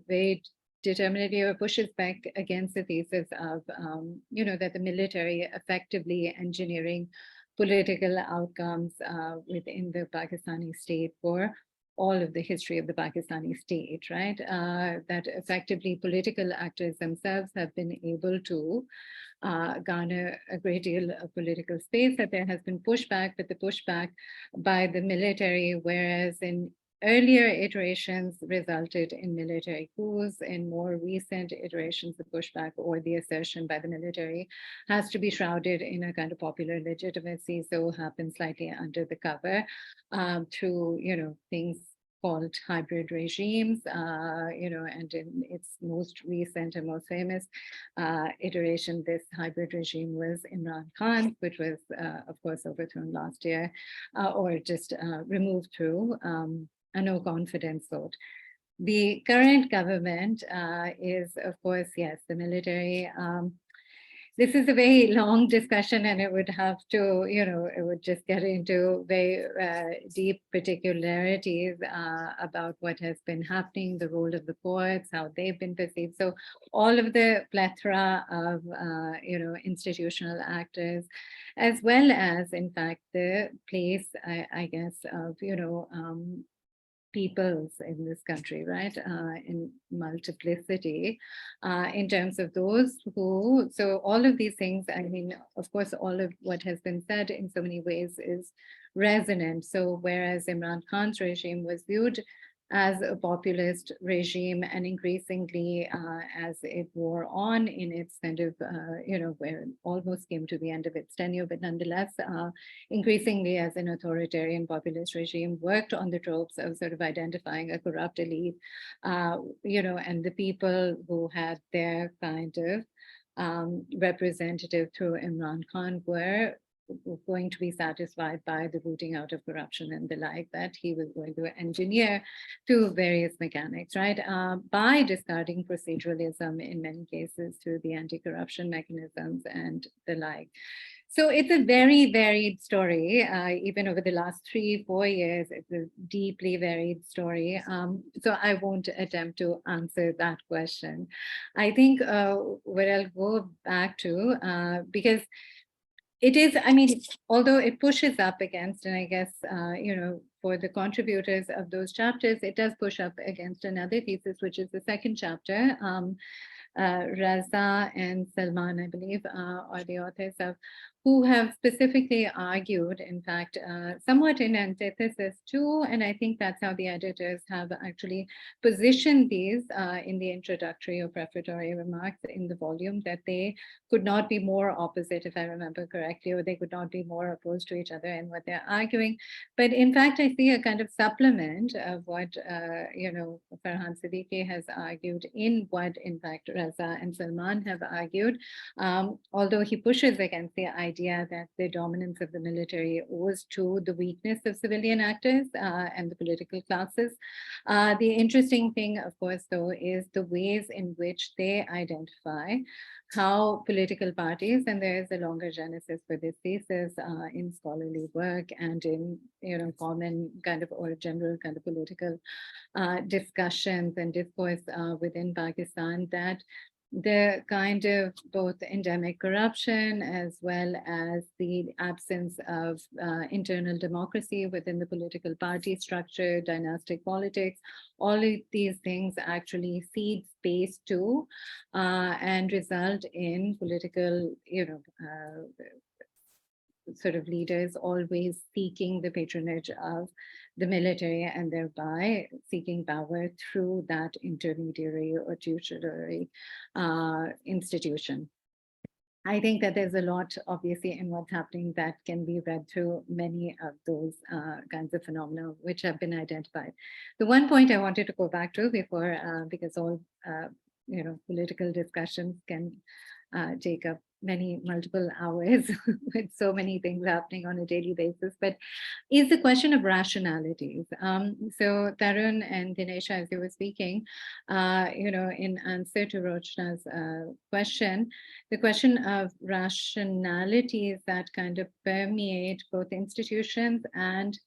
very determinedly or pushes back against the thesis of, that the military effectively engineering political outcomes within the Pakistani state for all of the history of the Pakistani state, right? That effectively political actors themselves have been able to garner a great deal of political space, that there has been pushback, but the pushback by the military, whereas in earlier iterations resulted in military coups, in more recent iterations, the pushback or the assertion by the military has to be shrouded in a kind of popular legitimacy, so happens slightly under the cover through, things called hybrid regimes, and in its most recent and most famous iteration, this hybrid regime was Imran Khan, which was, of course, overthrown last year, or just removed through a no confidence vote. The current government is, of course, yes, the military. This is a very long discussion, and it would have to, it would just get into very deep particularities about what has been happening, the role of the courts, how they've been perceived. So all of the plethora of, institutional actors, as well as, in fact, the place, I guess, of, peoples in this country, right, in multiplicity, in terms of those who, so all of these things, I mean, of course, all of what has been said in so many ways is resonant. So whereas Imran Khan's regime was viewed as a populist regime, and increasingly as it wore on in its kind of, where it almost came to the end of its tenure, but nonetheless, increasingly as an authoritarian populist regime, worked on the tropes of sort of identifying a corrupt elite, and the people who had their kind of representative through Imran Khan were going to be satisfied by the rooting out of corruption and the like that he was going to engineer through various mechanics, right? By discarding proceduralism in many cases through the anti-corruption mechanisms and the like. So it's a very varied story. Even over the last 3-4 years, it's a deeply varied story. So I won't attempt to answer that question. I think what I'll go back to, because it is, I mean, although it pushes up against, and I guess, for the contributors of those chapters, it does push up against another thesis, which is the second chapter. Raza and Salman, I believe, are the authors of, who have specifically argued, in fact, somewhat in antithesis to, and I think that's how the editors have actually positioned these in the introductory or prefatory remarks in the volume, that they could not be more opposite, if I remember correctly, or they could not be more opposed to each other in what they're arguing. But in fact, I see a kind of supplement of what, Farhan Siddiqui has argued in what, in fact, Raza and Salman have argued, although he pushes against the idea idea that the dominance of the military owes to the weakness of civilian actors and the political classes. The interesting thing, of course, though, is the ways in which they identify how political parties, and there is a longer genesis for this thesis in scholarly work and in common kind of or general kind of political discussions and discourse within Pakistan, that the kind of both endemic corruption as well as the absence of internal democracy within the political party structure, dynastic politics, all of these things actually seed space to and result in political, sort of leaders always seeking the patronage of the military and thereby seeking power through that intermediary or tutelary institution. I think that there's a lot, obviously, in what's happening that can be read through many of those kinds of phenomena which have been identified. The one point I wanted to go back to before, because all political discussions can take up multiple hours with so many things happening on a daily basis, but is the question of rationalities. So Tarun and Dinesha, as you were speaking, in answer to Rochna's question, the question of rationalities that kind of permeate both institutions and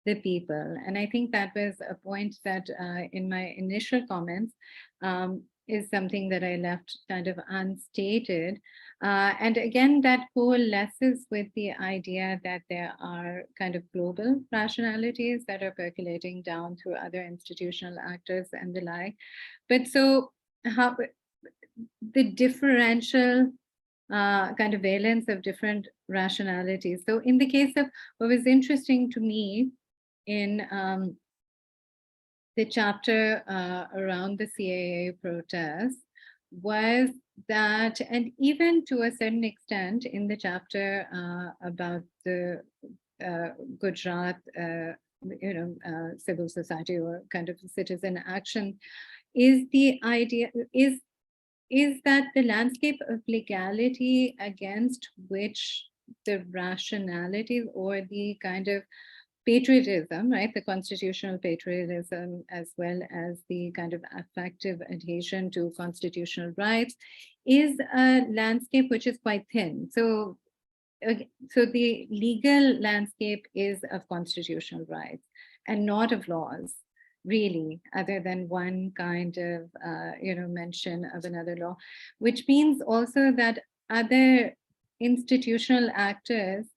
the people. And I think that was a point that in my initial comments is something that I left kind of unstated. And again, that coalesces with the idea that there are kind of global rationalities that are percolating down through other institutional actors and the like. But so how the differential kind of valence of different rationalities. So in the case of what was interesting to me in the chapter around the CAA protests was that, and even to a certain extent in the chapter about the Gujarat, civil society or kind of citizen action, is the idea, is that the landscape of legality against which the rationalities or the kind of patriotism, right, the constitutional patriotism, as well as the kind of affective adhesion to constitutional rights, is a landscape which is quite thin. So the legal landscape is of constitutional rights and not of laws, really, other than one kind of, mention of another law, which means also that other institutional actors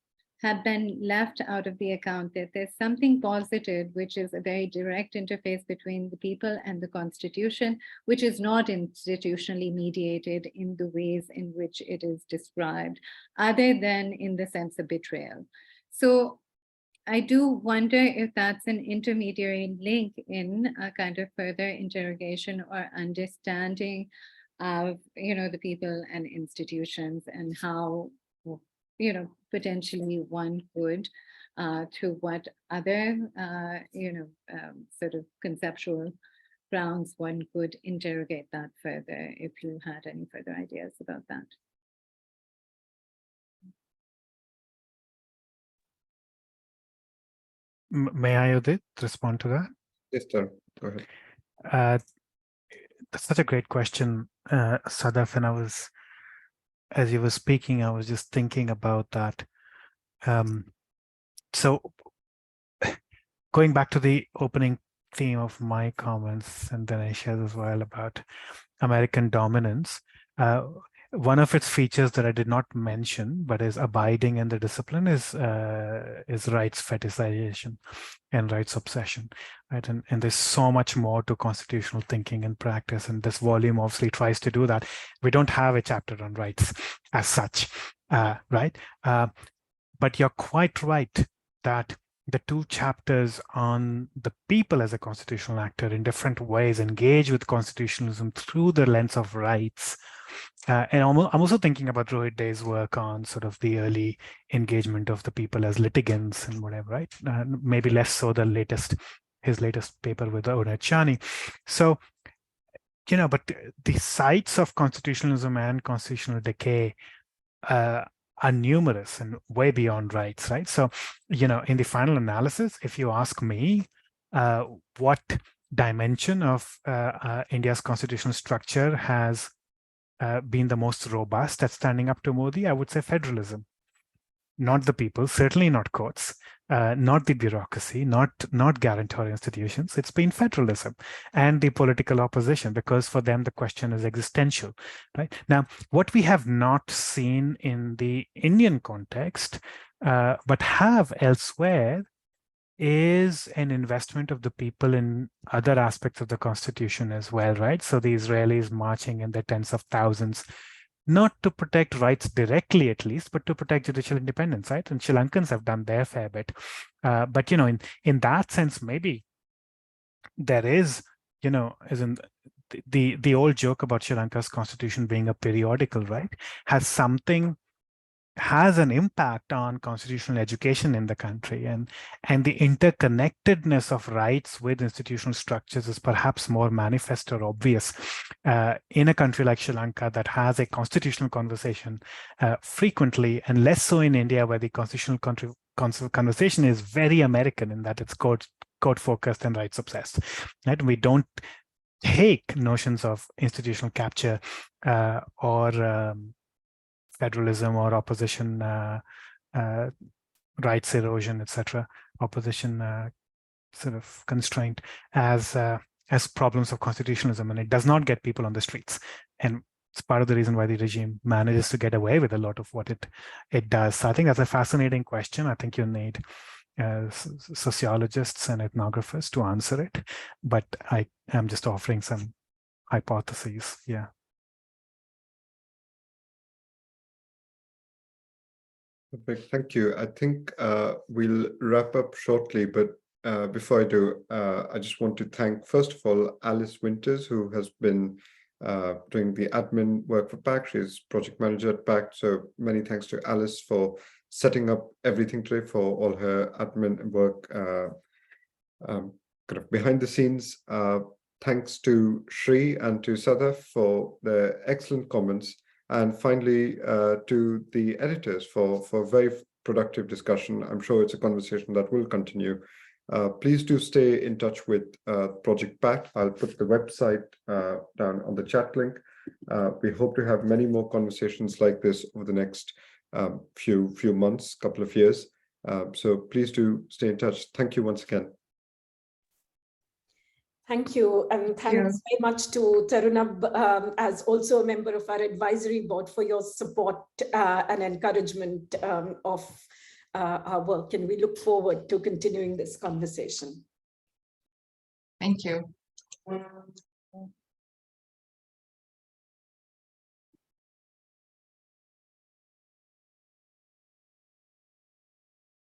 have been left out of the account, that there's something posited, which is a very direct interface between the people and the constitution, which is not institutionally mediated in the ways in which it is described, other than in the sense of betrayal. So I do wonder if that's an intermediary link in a kind of further interrogation or understanding of, the people and institutions, and how, potentially one could, through what other, sort of conceptual grounds one could interrogate that further, if you had any further ideas about that. May I, Udit, respond to that? Yes, sir. Go ahead. That's such a great question, Sadaf, and as you were speaking, I was just thinking about that. So going back to the opening theme of my comments and Dinesha's as well about American dominance, one of its features that I did not mention, but is abiding in the discipline, is rights fetishization and rights obsession, right? And there's so much more to constitutional thinking and practice, and this volume obviously tries to do that. We don't have a chapter on rights as such, right? But you're quite right that the two chapters on the people as a constitutional actor in different ways engage with constitutionalism through the lens of rights. And I'm also thinking about Rohit Day's work on sort of the early engagement of the people as litigants and whatever, right? Maybe less so his latest paper with Onet Chani. So, but the sites of constitutionalism and constitutional decay are numerous and way beyond rights, right? So, in the final analysis, if you ask me, what dimension of India's constitutional structure has been the most robust at standing up to Modi, I would say federalism. Not the people, certainly not courts, not the bureaucracy, not guarantor institutions. It's been federalism and the political opposition, because for them the question is existential, right? Now, what we have not seen in the Indian context, but have elsewhere, is an investment of the people in other aspects of the constitution as well, right? So the Israelis marching in their tens of thousands, not to protect rights directly, at least, but to protect judicial independence, right? And Sri Lankans have done their fair bit. But, in that sense, maybe there is, as in the old joke about Sri Lanka's constitution being a periodical, right? Has an impact on constitutional education in the country, and the interconnectedness of rights with institutional structures is perhaps more manifest or obvious in a country like Sri Lanka that has a constitutional conversation frequently, and less so in India, where the constitutional conversation is very American in that it's court focused and rights obsessed, right? We don't take notions of institutional capture or federalism or opposition rights erosion, etc., opposition sort of constraint as problems of constitutionalism, and it does not get people on the streets. And it's part of the reason why the regime manages to get away with a lot of what it does. So I think that's a fascinating question. I think you need sociologists and ethnographers to answer it, but I am just offering some hypotheses. Yeah. Perfect. Thank you. I think we'll wrap up shortly, but before I do, I just want to thank, first of all, Alice Winters, who has been doing the admin work for PACT. She's project manager at PACT. So many thanks to Alice for setting up everything today, for all her admin work kind of behind the scenes. Thanks to Shree and to Sadaf for their excellent comments. And finally, to the editors for very productive discussion. I'm sure it's a conversation that will continue. Please do stay in touch with Project PACT. I'll put the website down on the chat link. We hope to have many more conversations like this over the next few months, couple of years. So please do stay in touch. Thank you once again. Thank you, and thanks very much to Tarunabh, as also a member of our advisory board, for your support and encouragement of our work. And we look forward to continuing this conversation. Thank you.